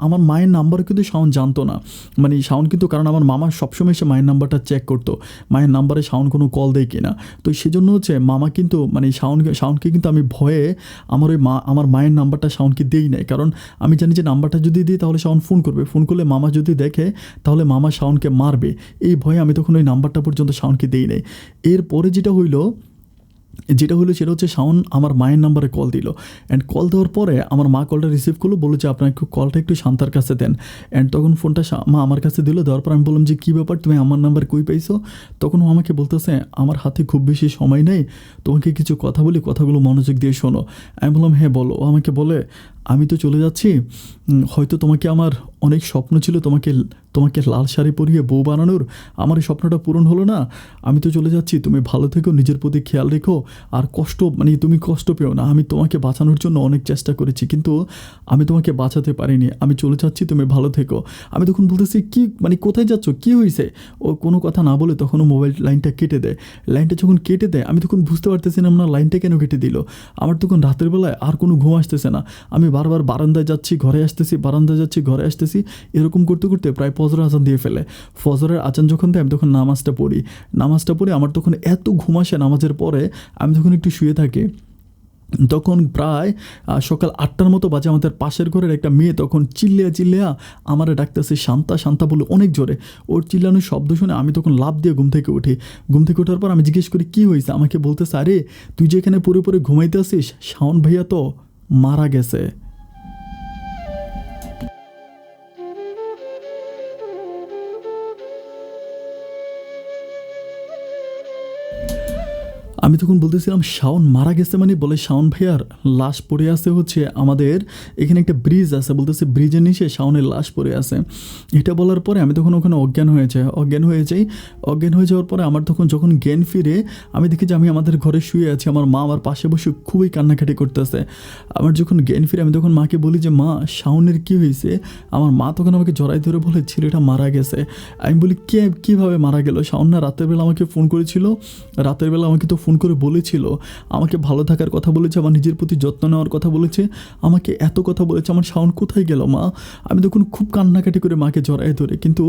আমার মায়ের নাম্বারও কিন্তু শাওন জানতো না। মানে শাওন কিন্তু, কারণ আমার মামা সবসময় সে মায়ের নাম্বারটা চেক করতো, মায়ের নাম্বারে শাওন কোনো কল দেয় কিনা। তো সেজন্য হচ্ছে মামা কিন্তু মানে শাওনকে কিন্তু আমি ভয়ে আমার মায়ের নাম্বারটা শাওনকে দিই নাই। কারণ আমি জানি যে নাম্বারটা যদি দিই তাহলে শাওন ফোন করবে, ফোন করলে মামা যদি দেখে তাহলে মামা শাওনকে মারবে। এই ভয়ে আমি তখন ওই নাম্বারটা পর্যন্ত শাওনকে দিই নাই। এরপরে যেটা হলো সেটা হচ্ছে শাওন আমার মায়ের নাম্বারে কল দিল। অ্যান্ড কল দেওয়ার পরে আমার মা কলটা রিসিভ করলো, বললো যে আপনার কলটা একটু শান্তার কাছে দেন। অ্যান্ড তখন ফোনটা মা আমার কাছে দিল। দেওয়ার পর আমি বললাম যে কী ব্যাপার, তুমি আমার নাম্বার কই পাইছো? তখন ও আমাকে বলতেছে আমার হাতে খুব বেশি সময় নেই, তোমাকে কিছু কথা বলি, কথাগুলো মনোযোগ দিয়ে শোনো। আমি বললাম হ্যাঁ বলো। ও আমাকে বলে আমি তো চলে যাচ্ছি, হয়তো তোমাকে আমার অনেক স্বপ্ন ছিল তোমাকে লাল শাড়ি পরিয়ে বউ বানানোর, আমার এই স্বপ্নটা পূরণ হলো না। আমি তো চলে যাচ্ছি, তুমি ভালো থেকো, নিজের প্রতি খেয়াল রেখো, আর তুমি কষ্ট পেও না। আমি তোমাকে বাঁচানোর জন্য অনেক চেষ্টা করেছি, কিন্তু আমি তোমাকে বাঁচাতে পারিনি। আমি চলে যাচ্ছি, তুমি ভালো থেকো। আমি তখন বলতেছি কি কোথায় যাচ্ছ, কী হয়েছে? ও কোনো কথা না বলে তখন ও মোবাইল লাইনটা কেটে দেয়। লাইনটা যখন কেটে দেয় আমি তখন বুঝতে পারতেছিলাম না লাইনটা কেন কেটে দিল। আমার তখন রাতের বেলায় আর কোনো ঘুম আসতেছে না। আমি বারবার বারান্দায় যাচ্ছি, ঘরে আসতেছি, বারান্দায় যাচ্ছি, ঘরে আসতেছি। এরকম করতে করতে প্রায় ফজরের আজান দিয়ে ফেলে। ফজরের আজান যখন দেয় আমি তখন নামাজটা পড়ি। আমার তখন এত ঘুম আসে, নামাজের পরে আমি তখন একটু শুয়ে থাকি। তখন প্রায় সকাল 8টার মতো বাজে। আমাদের পাশের ঘরের একটা মেয়ে তখন চিল্লিয়া আমার ডাকতেছে শান্তা শান্তা বলে অনেক জোরে। ওর চিল্লানোর শব্দ শুনে আমি তখন লাফ দিয়ে ঘুম থেকে উঠি। ঘুম থেকে ওঠার পর আমি জিজ্ঞেস করি কী হয়েছে? আমাকে বলতেছে আরে তুই যে এখানে পরে ঘুমাইতে আসিস, শাওন ভাইয়া তো মারা গেছে। আমি তখন বলতেছিলাম শাওন মারা গেছে মানে? বলে শাওন ভাইয়ার লাশ পড়ে আছে হচ্ছে আমাদের এখানে একটা ব্রিজ আছে, বলতেছে ব্রিজের নিচে শাওনের লাশ পড়ে আছে। এটা বলার পরে আমি তখন ওখানে অজ্ঞান হয়ে যাই। অজ্ঞান হয়ে যাওয়ার পরে আমার তখন যখন জ্ঞান ফিরে আমি দেখি যে আমি আমাদের ঘরে শুয়ে আছি, আমার মা আমার পাশে বসে খুবই কান্নাকাটি করতেছে। আমার যখন জ্ঞান ফিরে আমি তখন মাকে বলি যে মা শাওনের কী হয়েছে? আমার মা তখন আমাকে জড়াই ধরে বলে ছেলেটা মারা গেছে। আমি বলি কীভাবে মারা গেল? শাওন না রাতের বেলা আমাকে ফোন করেছিল, রাতের বেলা আমাকে তো ফোন করে বলেছিল আমাকে ভালো থাকার কথা বলেছে, আমার নিজের প্রতি যত্ন নেওয়ার কথা বলেছে, আমাকে এত কথা বলেছে। আমার শাওন কোথায় গেল মা? আমি তখন খুব কান্নাকাটি করে মাকে জড়ায় ধরে, কিন্তু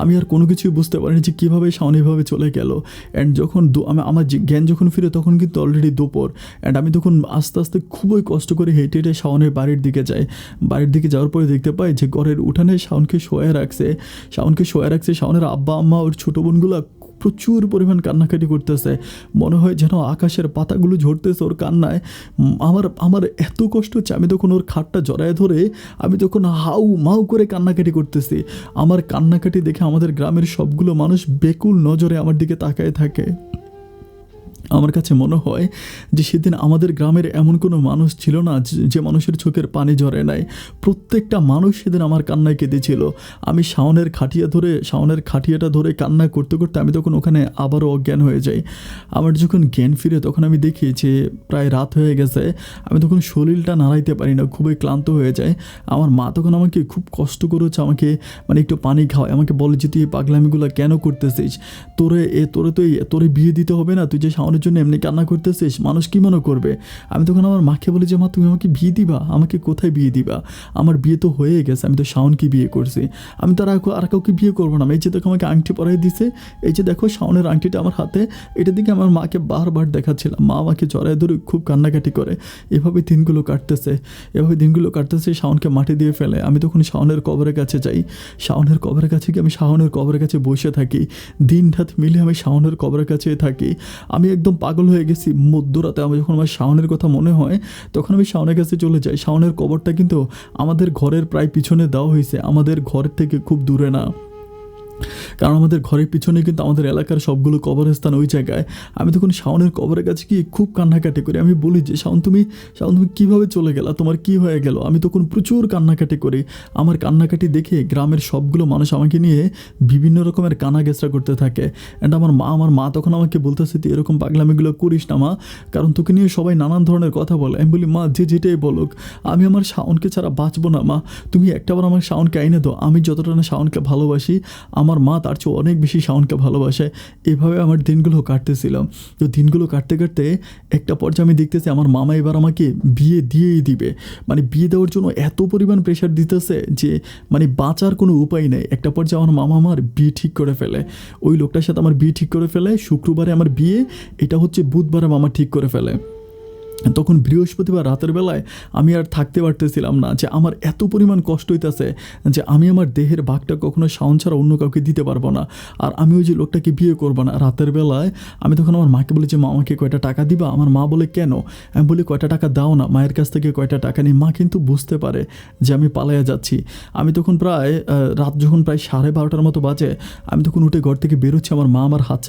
আমি আর কোনো কিছুই বুঝতে পারিনি যে কীভাবে শাওন এভাবে চলে গেল। অ্যান্ড যখন আমার জ্ঞান যখন ফিরে তখন কিন্তু অলরেডি দুপুর। অ্যান্ড আমি তখন আস্তে আস্তে খুবই কষ্ট করে হেঁটে শাওনের বাড়ির দিকে যাই। বাড়ির দিকে যাওয়ার পরে দেখতে পাই যে ঘরের উঠানে শাওনকে শোয়া রাখছে। শাওনের আব্বা আম্মা ওর ছোটো বোনগুলো প্রচুর পরিমাণ কান্নাকাটি করতেছে, মনে হয় যেন আকাশের পাতাগুলো ঝরতেছে ওর কান্নায়। আমার এত কষ্ট হচ্ছে, আমি তখন ওর খাটটা জড়ায় ধরে আমি তখন হাউ মাউ করে কান্নাকাটি করতেছি। আমার কান্নাকাটি দেখে আমাদের গ্রামের সবগুলো মানুষ বেকুল নজরে আমার দিকে তাকায় থাকে। আমার কাছে মনে হয় যে সেদিন আমাদের গ্রামের এমন কোনো মানুষ ছিল না যে মানুষের চোখের পানি ঝরে নাই। প্রত্যেকটা মানুষ সেদিন আমার কান্নায় কেঁদেছিল। আমি শাওনের খাটিয়াটা ধরে কান্না করতে করতে আমি তখন ওখানে আবারও অজ্ঞান হয়ে যাই। আমার যখন জ্ঞান ফিরে তখন আমি দেখি যে প্রায় রাত হয়ে গেছে। আমি তখন শরীরটা নাড়াইতে পারি না, খুবই ক্লান্ত হয়ে যায়। আমার মা তখন আমাকে খুব কষ্ট করেছে, আমাকে একটু পানি খাওয়ায়, আমাকে বলে যে তুই এই পাগলামিগুলো কেন করতেছিস? তোরে বিয়ে দিতে হবে না, তুই যে শাওনের শাওনের জন্য এমনি কান্না করতেছিস, মানুষ কী মনে করবে? আমি তখন আমার মাকে বলি যে মা তুমি আমাকে বিয়ে দিবা, আমাকে কোথায় বিয়ে দিবা? আমার বিয়ে তো হয়ে গেছে, আমি তো শাওনকে বিয়ে করছি, আমি তো আর কাউকে বিয়ে করবো না। এই যে দেখো আমাকে আংটি পরাই দিছে, এই যে দেখো শাওনের আংটিটা আমার হাতে, এটা দিকে আমার মাকে বারবার দেখাচ্ছিলাম। মা আমাকে জড়ায় ধরে খুব কান্নাকাটি করে। এভাবে দিনগুলো কাটতেছে, শাওনকে মাটি দিয়ে ফেলে। আমি তখন শাওনের কবরের কাছে যাই, শাওনের কবরের কাছে গিয়ে আমি শাওনের কবরের কাছে বসে থাকি। দিন রাত মিলে আমি শাওনের কবরের কাছে থাকি। আমি একদম পাগল হয়ে গেছি। মধ্যরাতে আমি যখন আমার শাওনের কথা মনে হয় তখন আমি শাওনের কাছে চলে যাই। শাওনের কবরটা কিন্তু আমাদের ঘরের প্রায় পিছনে দেওয়া হয়েছে, আমাদের ঘর থেকে খুব দূরে না, কারণ আমাদের ঘরের পিছনে কিন্তু আমাদের এলাকার সবগুলো কবরস্থান ওই জায়গায়। আমি তখন শাওনের কবরের কাছে গিয়ে খুব কান্নাকাটি করি। আমি বলি যে শাওন তুমি কীভাবে চলে গেলা, তোমার কি হয়ে গেল? আমি তখন প্রচুর কান্নাকাটি করি। আমার কান্নাকাটি দেখে গ্রামের সবগুলো মানুষ আমাকে নিয়ে বিভিন্ন রকমের কানাগেসরা করতে থাকে। অ্যান্ড আমার মা তখন আমাকে বলতেছে তুই এরকম পাগলামিগুলো করিস না মা, কারণ তোকে নিয়ে সবাই নানান ধরনের কথা বলে। আমি বলি মা যে যেটাই বলুক, আমি আমার শাওনকে ছাড়া বাঁচবো না মা, তুমি একটাবার আমার শাওনকে আইনে দাও। আমি যতটা না শাওনকে ভালোবাসি, আমার মা তার চেয়ে অনেক বেশি শাওনকে ভালোবাসে। এভাবে আমার দিনগুলো কাটতেছিল। তো দিনগুলো কাটতে কাটতে একটা পর্যায়ে আমি দেখতেছি আমার মামা এবার আমাকে বিয়ে দিয়েই দিবে। মানে বিয়ে দেওয়ার জন্য এত পরিমাণ প্রেশার দিতেছে যে মানে বাঁচার কোনো উপায় নেই। একটা পর্যায়ে আমার মামা আমার বিয়ে ঠিক করে ফেলে, ওই লোকটার সাথে আমার বিয়ে ঠিক করে ফেলে। শুক্রবারে আমার বিয়ে, এটা হচ্ছে বুধবারে মামা ঠিক করে ফেলে। তখন বৃহস্পতিবার রাতের বেলায় আমি আর থাকতে পারতেছিলাম না, যে আমার এত পরিমাণ কষ্ট হইতেছে যে আমি আমার দেহের ভাগটা কখনো শাওন ছাড়া অন্য কাউকে দিতে পারবো না, আর আমি ওই যে লোকটাকে বিয়ে করবো না। রাতের বেলায় আমি তখন আমার মাকে বলি যে মা আমাকে কয়টা টাকা দিবা? আমার মা বলে কেন? আমি বলি কয়টা টাকা দাও না, মায়ের কাছ থেকে কয়টা টাকা নিই। মা কিন্তু বুঝতে পারে যে আমি পালাইয়া যাচ্ছি। আমি তখন প্রায় রাত যখন প্রায় 12:30টার মতো বাজে, আমি তখন উঠে ঘর থেকে বেরোচ্ছি। আমার মা আমার হাত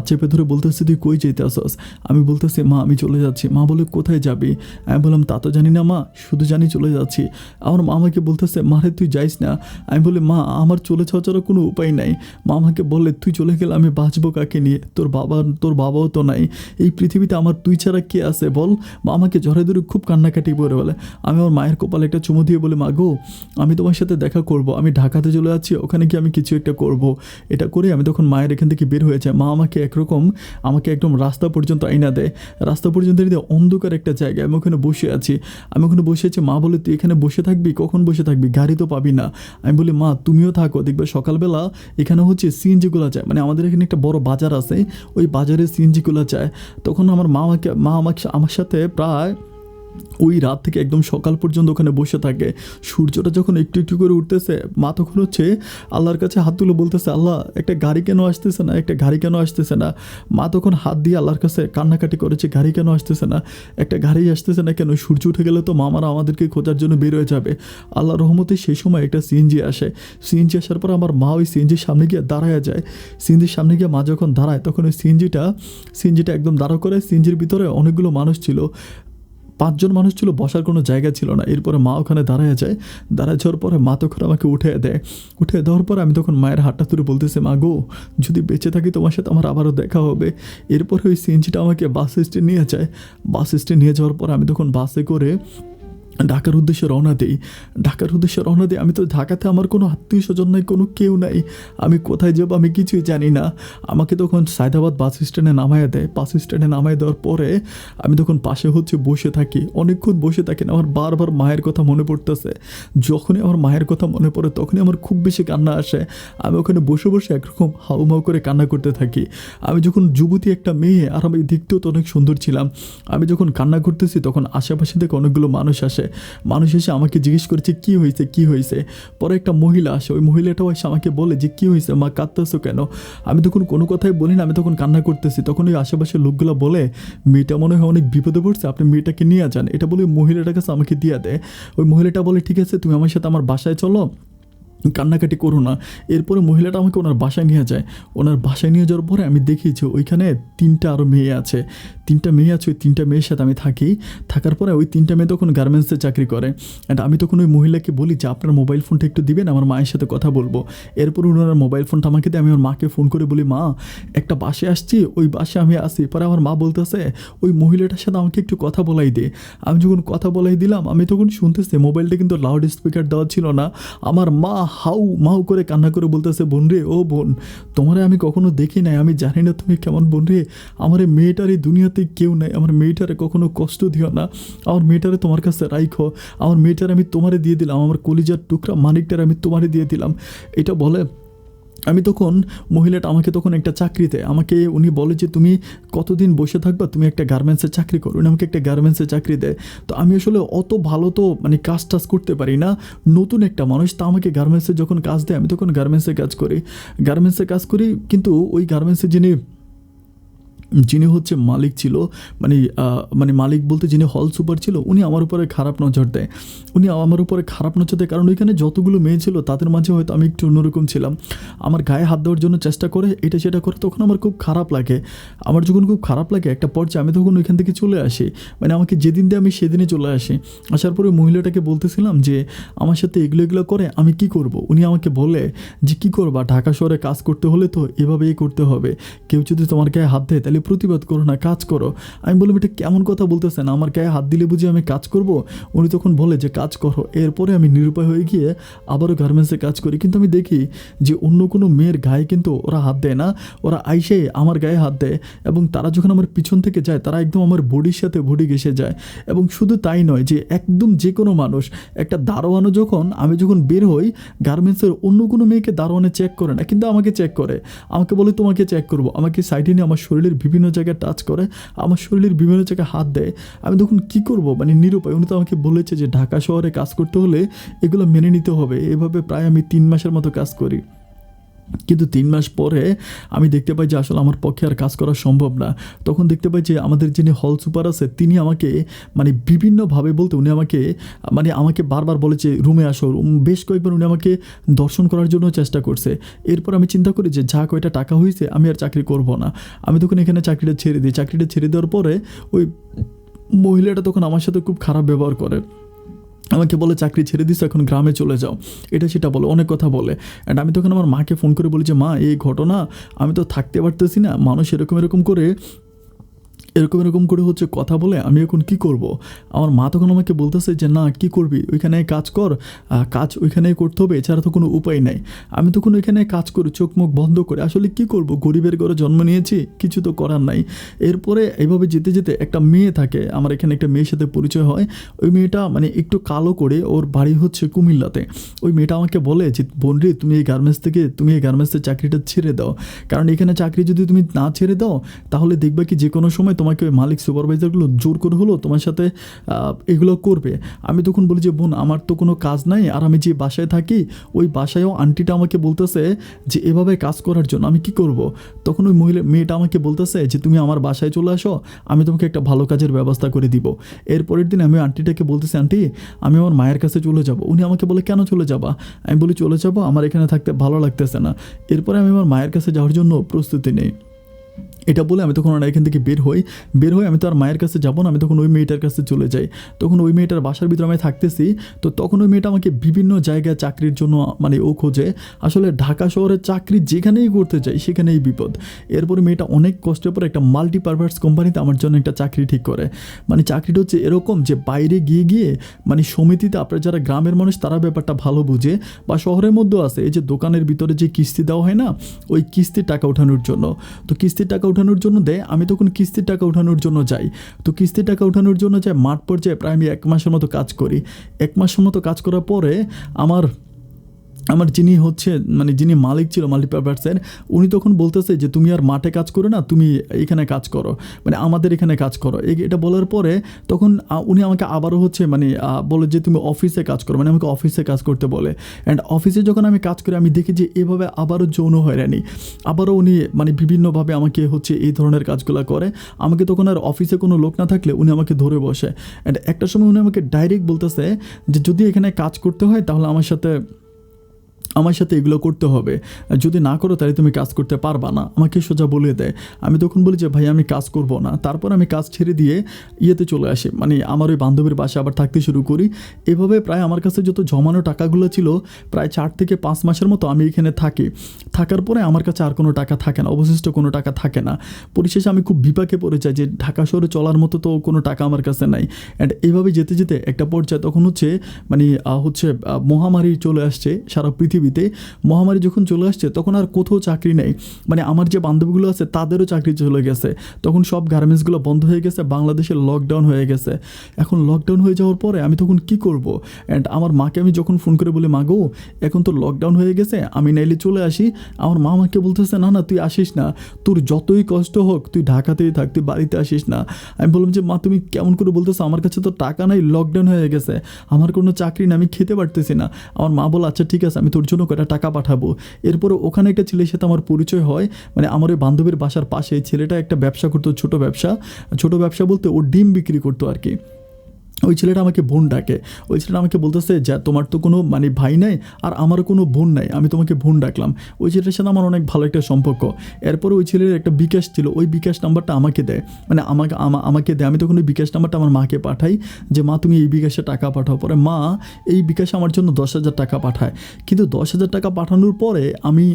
চেপে ধরে বলতেছে তুই কই যেতে আসস? আমি বলতেছি মা আমি চলে যাচ্ছি। মা বলে কোথায় যাবি? আমি বললাম তা তো জানি না মা, শুধু জানি চলে যাচ্ছি। আমার মা আমাকে বলতেছে মারে তুই যাইস না। আমি বলি মা আমার চলে যাওয়া ছাড়া কোনো উপায় নাই। মা আমাকে বলে তুই চলে গেলে আমি বাঁচবো কাকে নিয়ে? তোর বাবাও তো নাই, এই পৃথিবীতে আমার তুই ছাড়া কে আছে বল? মা আমাকে জড়াই ধরে খুব কান্নাকাটি করে বলে। আমি আমার মায়ের কপালে একটা চুমু দিয়ে বলি মা গো, আমি তোমার সাথে দেখা করব, আমি ঢাকাতে চলে যাচ্ছি, ওখানে গিয়ে আমি কিছু একটা করব। এটা করে আমি তখন মায়ের এখান থেকে বের হয়ে যায়। মা আমাকে একদম রাস্তা পর্যন্ত আইনা দেয়। রাস্তা পর্যন্ত অন্ধকার একটা জায়গায় আমি ওখানে বসে আছি। মা বলে তুই এখানে বসে থাকবি? কখন বসে থাকবি? গাড়ি তো পাবি না। আমি বলি মা তুমিও থাকো, দেখবে সকালবেলা এখানে হচ্ছে সিএনজিগুলো যায়, মানে আমাদের এখানে একটা বড় বাজার আছে, ওই বাজারে সিএনজিগুলো যায়। তখন আমার আমার সাথে প্রায় ওই রাত থেকে একদম সকাল পর্যন্ত ওখানে বসে থাকে। সূর্যটা যখন একটু একটু করে উঠতেছে, মা তখন হচ্ছে আল্লাহর কাছে হাত তুলে বলতেছে আল্লাহ একটা গাড়ি কেন আসতেছে না। মা তখন হাত দিয়ে আল্লাহর কাছে কান্নাকাটি করেছে, গাড়ি কেন আসতেছে না, একটা গাড়ি আসতেছে না কেন? সূর্য উঠে গেলে তো মামারা আমাদেরকে খোঁজার জন্য বের হয়ে যাবে। আল্লাহর রহমতে সেই সময় একটা সিএনজি আসে। সিএনজি আসার পর আমার মা ওই সিএনজির সামনে গিয়ে দাঁড়ায় যায়। সিএনজির সামনে গিয়ে মা যখন দাঁড়ায় তখন ওই সিএনজিটা একদম দাঁড়া করে। সিএনজির ভিতরে অনেকগুলো মানুষ ছিল, 5 জন মানুষ ছিল, বসার কোনো জায়গা ছিল না। এরপরে মা ওখানে দাঁড়ায় যাওয়ার পরে মা তখন আমাকে উঠে দেওয়ার পরে আমি তখন মায়ের হাতটা ধরে বলতেছে মা গো, যদি বেঁচে থাকি তোমার সাথে আমার আবারও দেখা হবে। এরপরে ওই সিএনজিটা আমাকে বাস স্ট্যান্ড নিয়ে যাওয়ার পর আমি তখন বাসে করে ঢাকার উদ্দেশ্যে রওনা দিই। আমি তো ঢাকাতে আমার কোনো আত্মীয় স্বজন নাই, কোনো কেউ নাই, আমি কোথায় যাবো আমি কিছুই জানি না। আমাকে তখন সায়দাবাদ বাস স্ট্যান্ডে নামায় দেয়। নামায় দেওয়ার পরে আমি তখন পাশে বসে থাকি, অনেকক্ষণ বসে থাকি। আমার বারবার মায়ের কথা মনে পড়তেছে। যখনই আমার মায়ের কথা মনে পড়ে তখনই আমার খুব বেশি কান্না আসে। আমি ওখানে বসে একরকম হাউমাউ করে কান্না করতে থাকি। আমি যখন যুবতী একটা মেয়ে, আর আমি দেখতেও তো অনেক সুন্দর ছিলাম। আমি যখন কান্না করতেছি তখন আশেপাশে থেকে অনেকগুলো মানুষ এসে আমাকে জিজ্ঞেস করেছে কি হয়েছে। পরে একটা মহিলা আসে, ওই মহিলাটাও এসে আমাকে বলে যে কি হয়েছে মা, কাঁদতেছো কেন? আমি তখন কোনো কথাই বলি না, আমি তখন কান্না করতেছি। তখন ওই আশেপাশের লোকগুলো বলে মেয়েটা মনে হয় অনেক বিপদে পড়ছে, আপনি মেয়েটাকে নিয়ে যান। এটা বলে মহিলাটার কাছে আমাকে দিয়ে দেয়। ওই মহিলাটা বলে ঠিক আছে তুমি আমার সাথে আমার বাসায় চলো, কান্নাকাটি করো না। এরপরে মহিলাটা আমাকে ওনার বাসায় নিয়ে যায়। যাওয়ার পরে আমি দেখি যে ওইখানে 3টা আরও মেয়ে আছে। ওই 3টা মেয়ের সাথে আমি থাকার পরে ওই 3টা মেয়ে তখন গার্মেন্টসে চাকরি করে। অ্যান্ড আমি তখন ওই মহিলাকে বলি যে আপনার মোবাইল ফোনটা একটু দিবেন, আমার মায়ের সাথে কথা বলবো। এরপর ওনার মোবাইল ফোনটা আমাকে দিয়ে আমি আমার মাকে ফোন করে বলি মা একটা বাসে আসছি, ওই বাসে আমি আসি। পরে আমার মা বলতেছে ওই মহিলাটার সাথে আমাকে একটু কথা বলাই দে। আমি যখন কথা বলাই দিলাম আমি তখন শুনতেছি মোবাইলটা কিন্তু লাউড স্পিকার দেওয়া ছিল না। আমার মা হাউ মাউ করে কান্না করে বলতেছে, বোন রে, ও বোন, তোমারে আমি কখনো দেখি নাই, আমি জানি না তুমি কেমন বোন রে। আমার এই মেয়েটার এই দুনিয়াতে কেউ নাই, আমার মেয়েটারে কখনো কষ্ট দিও না, আমার মেয়েটারে তোমার কাছে রাইখো, আমার মেয়েটারে আমি তোমারে দিয়ে দিলাম, আমার কলিজার টুকরা মানিকটারে আমি তোমারে দিয়ে দিলাম। এটা বলে আমি তখন, মহিলাটা আমাকে তখন একটা চাকরিতে, আমাকে উনি বলে যে তুমি কতদিন বসে থাকবা, তুমি একটা গার্মেন্টসে চাকরি করো। উনি আমাকে একটা গার্মেন্টসে চাকরি দেয়। তো আমি আসলে অত ভালো তো মানে কাজ টাজ করতে পারি না, নতুন একটা মানুষ, তা আমাকে গার্মেন্টসে যখন কাজ দেয় আমি তখন গার্মেন্টসে কাজ করি। কিন্তু ওই গার্মেন্টসে যিনি যিনি হচ্ছে মালিক ছিল, মানে মানে মালিক বলতে যিনি হল সুপার ছিল, উনি আমার উপরে খারাপ নজর দেয়। কারণ ওইখানে যতগুলো মেয়ে ছিল তাদের মাঝে হয়তো আমি একটু অন্যরকম ছিলাম। আমার গায়ে হাত দেওয়ার জন্য চেষ্টা করে, এটা সেটা করে, তখন আমার খুব খারাপ লাগে। আমার যখন খুব খারাপ লাগে একটা পর্যায়ে আমি তখন ওইখান থেকে চলে আসি, মানে আমাকে যেদিন দিয়ে আমি সেদিনে চলে আসি। আসার পরে মহিলাটাকে বলতেছিলাম যে আমার সাথে এগুলো করে আমি কি করব। উনি আমাকে বলে যে কী করবা, ঢাকা শহরে কাজ করতে হলে তো এভাবেই করতে হবে, কেউ যদি তোমার গায়ে হাত দেয় তাহলে প্রতিবাদ করো না, কাজ করো। আমি বললাম এটা কেমন কথা বলতেছেন, আমার গায়ে হাত দিলে বুঝি আমি কাজ করব? উনি তখন বলে যে কাজ করো। এরপরে আমি নিরুপায় হয়ে গিয়ে আবারও গার্মেন্টসে কাজ করি। কিন্তু আমি দেখি যে অন্য কোনো মেয়ের গায়ে কিন্তু ওরা হাত দেয় না, ওরা আইসে আমার গায়ে হাত দেয়, এবং তারা যখন আমার পিছন থেকে যায় তারা একদম আমার বডির সাথে বডি ঘেঁষে যায়। এবং শুধু তাই নয়, যে একদম যে কোনো মানুষ, একটা দারোয়ানও আমি যখন বের হই গার্মেন্টসের, অন্য কোনো মেয়েকে দারোয়ানে চেক করে না, কিন্তু আমাকে চেক করে। আমাকে বলে তোমাকে চেক করবো, আমাকে সাইডে নিয়ে আমার শরীরের বিভিন্ন জায়গায় টাচ করে, আমার শরীরের বিভিন্ন জায়গায় হাত দেয়। আমি তখন কি করব, মানে নিরুপায়। উনি তো আমাকে বলেছে যে ঢাকা শহরে কাজ করতে হলে এগুলো মেনে নিতে হবে। এভাবে প্রায় আমি 3 মাসের মতো কাজ করি। কিন্তু 3 মাস পরে আমি দেখতে পাই যে আসলে আমার পক্ষে আর কাজ করা সম্ভব না। তখন দেখতে পাই যে আমাদের যিনি হল সুপার আছে তিনি আমাকে মানে বিভিন্নভাবে বলতে, উনি আমাকে বারবার বলে যে রুমে আসো। বেশ কয়েকবার উনি আমাকে দর্শন করার জন্য চেষ্টা করছে। এরপর আমি চিন্তা করি যে যা কয়টা টাকা হয়েছে আমি আর চাকরি করব না। আমি তখন এখানে চাকরিটা ছেড়ে দিই। চাকরিটা ছেড়ে দেওয়ার পরে ওই মহিলাটা তখন আমার সাথে খুব খারাপ ব্যবহার করে। আমাকে বলে চাকরি ছেড়ে দিস, এখন গ্রামে চলে যাও, এটা সেটা বলে, অনেক কথা বলে। অ্যান্ড আমি তখন আমার মাকে ফোন করে বলি যে মা, এই ঘটনা, আমি তো থাকতে পারতেছি না, মানুষ এরকম করে হচ্ছে কথা বলে, আমি এখন কি করব। আমার মা তখন আমাকে বলতেছে যে না, কি করবি, ওইখানে কাজ কর, কাজ ওইখানেই করতে হবে, এছাড়া তো কোনো উপায় নাই। আমি তখন ওইখানে কাজ করি চোখ মুখ বন্ধ করে। আসলে কি করব, গরিবের ঘরে জন্ম নিয়েছি, কিছু তো করার নাই। এরপরে এইভাবে যেতে যেতে একটা মেয়ে থাকে, আমার এখানে একটা মেয়ের সাথে পরিচয় হয়। ওই মেয়েটা মানে একটু কালো করে, ওর বাড়ি হচ্ছে কুমিল্লাতে। ওই মেয়েটা আমাকে বলে যে বোন রে, তুমি এই গার্মেন্টসের চাকরিটা ছেড়ে দাও, কারণ এখানে চাকরি যদি তুমি না ছেড়ে দাও তাহলে দেখবে কি যে কোনো সময় তোমাকে ওই মালিক সুপারভাইজারগুলো জোর করে হলো তোমার সাথে এগুলো করবে। আমি তখন বলি যে বোন, আমার তো কোনো কাজ নাই, আর আমি যে বাসায় থাকি ওই বাসায়ও আন্টিটা আমাকে বলতেছে যে এভাবে কাজ করার জন্য, আমি কি করব। তখন ওই মেয়েটা আমাকে বলতেছে যে তুমি আমার বাসায় চলে আসো, আমি তোমাকে একটা ভালো কাজের ব্যবস্থা করে দিব। এরপরের দিন আমি আন্টিটাকে বলতেছি, আন্টি আমি আমার মায়ের কাছে চলে যাব। উনি আমাকে বলে কেন চলে যাবা? আমি বলি চলে যাবো, আমার এখানে থাকতে ভালো লাগতেছে না। এরপরে আমি আমার মায়ের কাছে যাওয়ার জন্য প্রস্তুতি নেই। এটা বলে আমি তখন এখান থেকে বের হই। আমি তো আর মায়ের কাছে যাবো না, আমি তখন ওই মেয়েটার কাছে চলে যাই। তখন ওই মেয়েটার বাসার ভিতরে আমি থাকতেছি। তো তখন ওই মেয়েটা আমাকে বিভিন্ন জায়গায় চাকরির জন্য মানে ও খোঁজে। আসলে ঢাকা শহরে চাকরি যেখানেই করতে চাই সেখানেই বিপদ। এরপরে মেয়েটা অনেক কষ্টের পর একটা মাল্টিপারপাস কোম্পানিতে আমার জন্য একটা চাকরি ঠিক করে। মানে চাকরিটা হচ্ছে এরকম যে বাইরে গিয়ে মানে সমিতিতে, আপনার যারা গ্রামের মানুষ তারা ব্যাপারটা ভালো বুঝে, বা শহরের মধ্যেও আছে, এই যে দোকানের ভিতরে যে কিস্তি দেওয়া হয় না, ওই কিস্তির টাকা ওঠানোর জন্য। তো কিস্তির টাকা ওঠানোর জন্য দেয়, আমি তখন কিস্তির টাকা ওঠানোর জন্য যাই। তো কিস্তির টাকা ওঠানোর জন্য যাই, মাঠ পর্যায়ে প্রায় আমি 1 মাসের মতো কাজ করি। 1 মাসের মতো কাজ করার পরে আমার যিনি মালিক ছিল মাল্টিপারপাসের, উনি তখন বলতেছে যে তুমি আর মাঠে কাজ করো না, তুমি এখানে কাজ করো, মানে আমাদের এখানে কাজ করো। এটা বলার পরে তখন উনি আমাকে আবারও বলে যে তুমি অফিসে কাজ করো, মানে আমাকে অফিসে কাজ করতে বলে। অ্যান্ড অফিসে যখন আমি কাজ করি আমি দেখি যে এভাবে আবারও যৌন হয়রানি, আবারও উনি মানে বিভিন্নভাবে আমাকে এই ধরনের কাজগুলো করে। আমাকে তখন আর অফিসে কোনো লোক না থাকলে উনি আমাকে ধরে বসে। অ্যান্ড একটা সময় উনি আমাকে ডাইরেক্ট বলতেছে যে যদি এখানে কাজ করতে হয় তাহলে আমার সাথে এগুলো করতে হবে, যদি না করো তাহলে তুমি কাজ করতে পারবা না, আমাকে সোজা বলে দেয়। আমি তখন বলি যে ভাই আমি কাজ করব না। তারপর আমি কাজ ছেড়ে দিয়ে ইয়েতে চলে আসি, মানে আমার ওই বান্ধবীর বাসায় আবার থাকতে শুরু করি। এভাবে প্রায় আমার কাছে যত জমানো টাকাগুলো ছিল প্রায় 4 থেকে 5 মাসের মতো আমি এখানে থাকি। থাকার পরে আমার কাছে আর কোনো টাকা থাকে না, অবশিষ্ট কোনো টাকা থাকে না। পরিশেষে আমি খুব বিপাকে পড়ে যাই যে ঢাকা শহরে চলার মতো তো কোনো টাকা আমার কাছে নাই। অ্যান্ড এভাবে যেতে যেতে একটা পর্যায়ে তখন মহামারী চলে আসছে সারা পৃথিবী। পৃথিবীতে মহামারী যখন চলে আসছে তখন আর কোথাও চাকরি নেই, মানে আমার যে বান্ধবীগুলো আছে তাদেরও চাকরি চলে গেছে, তখন সব গার্মেন্টসগুলো বন্ধ হয়ে গেছে, বাংলাদেশের লকডাউন হয়ে গেছে। এখন লকডাউন হয়ে যাওয়ার পরে আমি তখন কি করব? অ্যান্ড আমার মাকে আমি যখন ফোন করে বলি, মা গো এখন তো লকডাউন হয়ে গেছে, আমি নাইলে চলে আসি, আমার মা আমাকে বলতেছে না না তুই আসিস না, তোর যতই কষ্ট হোক তুই ঢাকাতেই থাক, তুই বাড়িতে আসিস না। আমি বললাম যে মা তুমি কেমন করে বলতেছো, আমার কাছে তো টাকা নাই, লকডাউন হয়ে গেছে, আমার কোনো চাকরি না, আমি খেতে পারতেছি না। আমার মা বলে আচ্ছা ঠিক আছে আমি তোর জন্য কটা টাকা পাঠাবো। এরপরে ওখানে একটা ছেলের সাথে আমার পরিচয় হয়, মানে আমার ওই বান্ধবীর বাসার পাশে ছেলেটা একটা ব্যবসা করতো, ছোট ব্যবসা বলতে ও ডিম বিক্রি করতো আর কি। ওই ছেলেটা আমাকে বোন ডাকে, ওই ছেলেটা আমাকে বলতেছে যে তোমার তো কোনো মানে ভাই নাই আর আমারও কোনো বোন নাই, আমি তোমাকে বোন ডাকলাম। ওই ছেলেটার সাথে আমার অনেক ভালো একটা সম্পর্ক। এরপরে ওই ছেলের একটা বিকাশ ছিল, ওই বিকাশ নাম্বারটা আমাকে দেয়, মানে আমাকে দেয়। আমি তখন ওই বিকাশ নাম্বারটা আমার মাকে পাঠাই যে মা তুমি এই বিকাশে টাকা পাঠাও। পরে মা এই বিকাশে আমার জন্য 10,000 টাকা পাঠায়। কিন্তু 10,000 টাকা পাঠানোর পরে আমি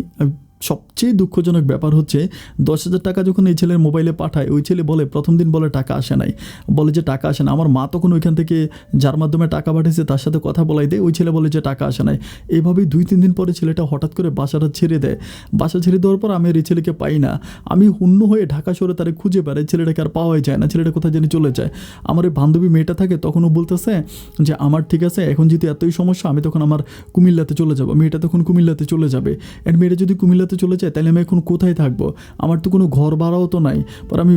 সবচেয়ে দুঃখজনক ব্যাপার হচ্ছে 10,000 টাকা যখন এই ছেলের মোবাইলে পাঠায়, ওই ছেলে বলে প্রথম দিন বলে টাকা আসে নাই, বলে যে টাকা আসে না। আমার মা তখন ওইখান থেকে যার মাধ্যমে টাকা পাঠিয়েছে তার সাথে কথা বলাই দেয়, ওই ছেলে বলে যে টাকা আসে নাই। এইভাবেই 2-3 দিন পরে ছেলেটা হঠাৎ করে বাসাটা ছেড়ে দেয়। বাসা ছেড়ে দেওয়ার পর আমি আর এই ছেলেকে পাই না। আমি হন্য হয়ে ঢাকা শহরে তারে খুঁজে বেড়াই, ছেলেটাকে আর পাওয়াই যায় না, ছেলেটা কোথায় জানি চলে যায়। আমার ওই বান্ধবী মেয়েটা থাকে, তখনও বলতেছে যে আমার ঠিক আছে এখন যদি এতই সমস্যা আমি তখন আমার কুমিল্লাতে চলে যাবো। মেয়েটা তখন কুমিল্লাতে চলে যাবে, অ্যান্ড মেয়েটা যদি কুমিল্লাতে চলে যায় তাহলে আমি এখন কোথায় থাকবো? আমার তো কোনো ঘর ভাড়াও তো নাই। পর আমি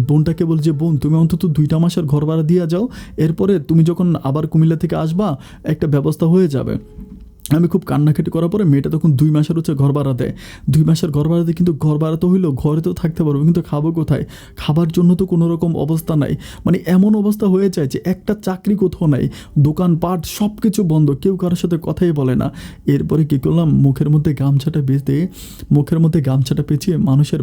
বোনটাকে বলি যে বোন তুমি অন্তত 2টা মাসের ঘর ভাড়া দিয়ে যাও, এরপরে তুমি যখন আবার কুমিল্লা থেকে আসবা একটা ব্যবস্থা হয়ে যাবে। আমি খুব কান্নাকাটি করার পরে মেয়েটা তখন 2 মাসের হচ্ছে ঘর ভাড়া দেয়। 2 মাসের ঘর ভাড়া দেয়, কিন্তু ঘর ভাড়া তো হইলো, ঘরে তো থাকতে পারবো কিন্তু খাবো কোথায়? খাবার জন্য তো কোনো রকম অবস্থা নাই। মানে এমন অবস্থা হয়ে যায় যে একটা চাকরি কোথাও নাই, দোকানপাট সব কিছু বন্ধ, কেউ কারোর সাথে কথাই বলে না। এরপরে কী করলাম, মুখের মধ্যে গামছাটা পেঁচিয়ে মানুষের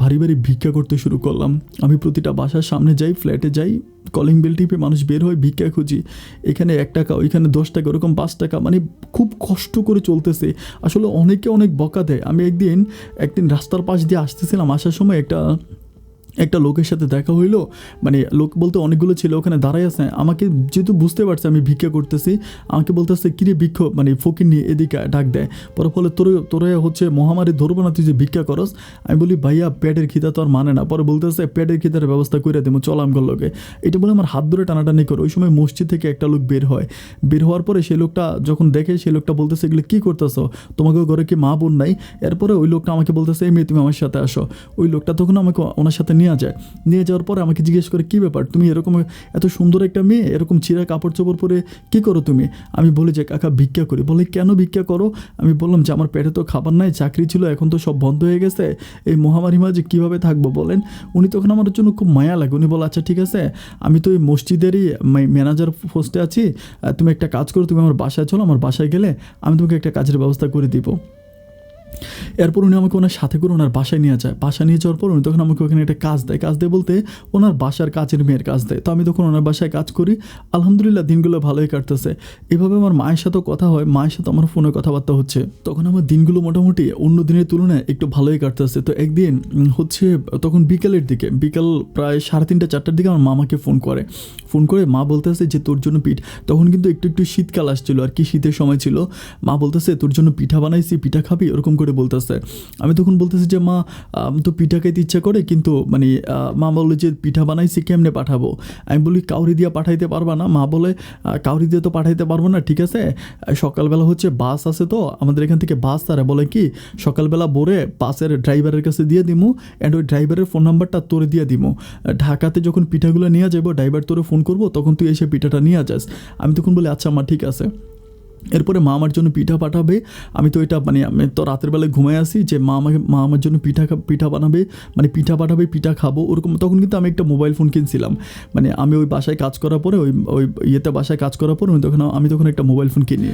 ভারী ভিক্ষা করতে শুরু করলাম। আমি প্রতিটা বাসার সামনে যাই, ফ্ল্যাটে যাই, কলিং বেল টিপে মানুষ বের হয়, ভিক্ষা খুঁজি। এখানে 1 টাকা, ওইখানে 10 টাকা, ওরকম 5 টাকা, মানে খুব কষ্ট করে চলতেছে। আসলে অনেকে অনেক বকা দেয়। আমি একদিন রাস্তার পাশ দিয়ে আসতেছিলাম, আসার সময় একটা লোকের সাথে দেখা হইলো, মানে লোক বলতে অনেকগুলো ছিল ওখানে দাঁড়াই আছে। আমাকে যেহেতু বুঝতে পারছে আমি ভিক্ষা করতেছি, আমাকে বলতেছে কিরে মানে ফকির নিয়ে এদিকে ডাক দেয়। ফলে তোরে হচ্ছে মহামারী ধরবো না, তুই যে ভিক্ষা করস। আমি বলি ভাইয়া পেটের খিদা তো আর মানে না। পরে বলতেছে পেটের খিদার ব্যবস্থা করে দেবো, চল আমগোর লোকে। এটা বলে আমার হাত ধরে টানাটানি করে। ওই সময় মসজিদ থেকে একটা লোক বের হওয়ার পরে সেই লোকটা যখন দেখে, সেই লোকটা বলতেছে এগুলো কী করতেছো, তোমাকে ঘরে কি মা বোন নাই? এরপরে ওই লোকটা আমাকে বলতেছে এই মেয়ে তুমি আমার সাথে আসো। ওই লোকটা তখন আমাকে ওনার সাথে নিয়ে যাওয়ার পরে আমাকে জিজ্ঞেস করে কী ব্যাপার, তুমি এরকম এত সুন্দর একটা মেয়ে, এরকম ছিঁড়া কাপড় চোপড় পরে কী করো তুমি? আমি বলি যে কাকা ভিক্ষা করি। বলে কেন ভিক্ষা করো? আমি বললাম যে আমার পেটে তো খাবার নাই, চাকরি ছিল এখন তো সব বন্ধ হয়ে গেছে, এই মহামারী মাঝে কীভাবে থাকবো বলেন? উনি তখন আমার জন্য খুব মায়া লাগে। উনি বলে আচ্ছা ঠিক আছে, আমি তো এই মসজিদেরই ম্যানেজার পোস্টে আছি, তুমি একটা কাজ করো, তুমি আমার বাসায় চলো, আমার বাসায় গেলে আমি তোমাকে একটা কাজের ব্যবস্থা করে দিব। এরপর উনি আমাকে ওনার সাথে করে ওনার বাসায় নিয়ে যায়। বাসায় নিয়ে যাওয়ার পর উনি তখন আমাকে ওখানে একটা কাজ দেয় বলতে ওনার বাসার কাজের মেয়ের কাজ দেয়। তো আমি তখন ওনার বাসায় কাজ করি, আলহামদুলিল্লাহ দিনগুলো ভালোই কাটতেছে। এভাবে আমার মায়ের সাথেও কথা হয়, মায়ের সাথে আমার ফোনে কথাবার্তা হচ্ছে। তখন আমার দিনগুলো মোটামুটি অন্য দিনের তুলনায় একটু ভালোই কাটতেছে। তো একদিন হচ্ছে তখন বিকাল প্রায় 3:30-4টার দিকে আমার মামাকে ফোন করে মা বলতেছে যে তোর জন্য তখন কিন্তু একটু শীতকাল আসছিল আর কি, শীতের সময় ছিল। মা বলতেছে তোর জন্য পিঠা বানাইছি, পিঠা খাবি, ওরকম করে বলতেছে। আমি তখন বলতেছি যে মা তো পিঠা খাইতে ইচ্ছা করে, কিন্তু মানে মা বলে যে পিঠা বানাইছি কেমনে পাঠাবো? আমি বলি কাউরি দিয়ে পাঠাইতে পারবা না? মা বলে কাউরি দিয়ে তো পাঠাইতে পারবো না, ঠিক আছে সকালবেলা হচ্ছে বাস আছে, তো আমাদের এখান থেকে বাস তারা বলে কি সকালবেলা ভোরে বাসের ড্রাইভারের কাছে দিয়ে দিমু, অ্যান্ড ওই ড্রাইভারের ফোন নাম্বারটা তোরে দিয়ে দিমু। ঢাকাতে যখন পিঠাগুলো নিয়ে যাবো ড্রাইভার তোরে ফোন করবো, তখন তুই এসে পিঠাটা নিয়ে যাস। আমি তখন বলি আচ্ছা মা ঠিক আছে। এরপরে মা আমার জন্য পিঠা পাঠাবে। আমি তো এটা মানে আমি তো রাতের বেলায় ঘুমাই আসি যে মা আমার জন্য পিঠা বানাবে, মানে পিঠা পাঠাবে, পিঠা খাবো ওরকম। তখন কিন্তু আমি একটা মোবাইল ফোন কিনছিলাম, মানে আমি ওই বাসায় কাজ করার পরে ওই বাসায় কাজ করার পর আমি তখন একটা মোবাইল ফোন কিনি।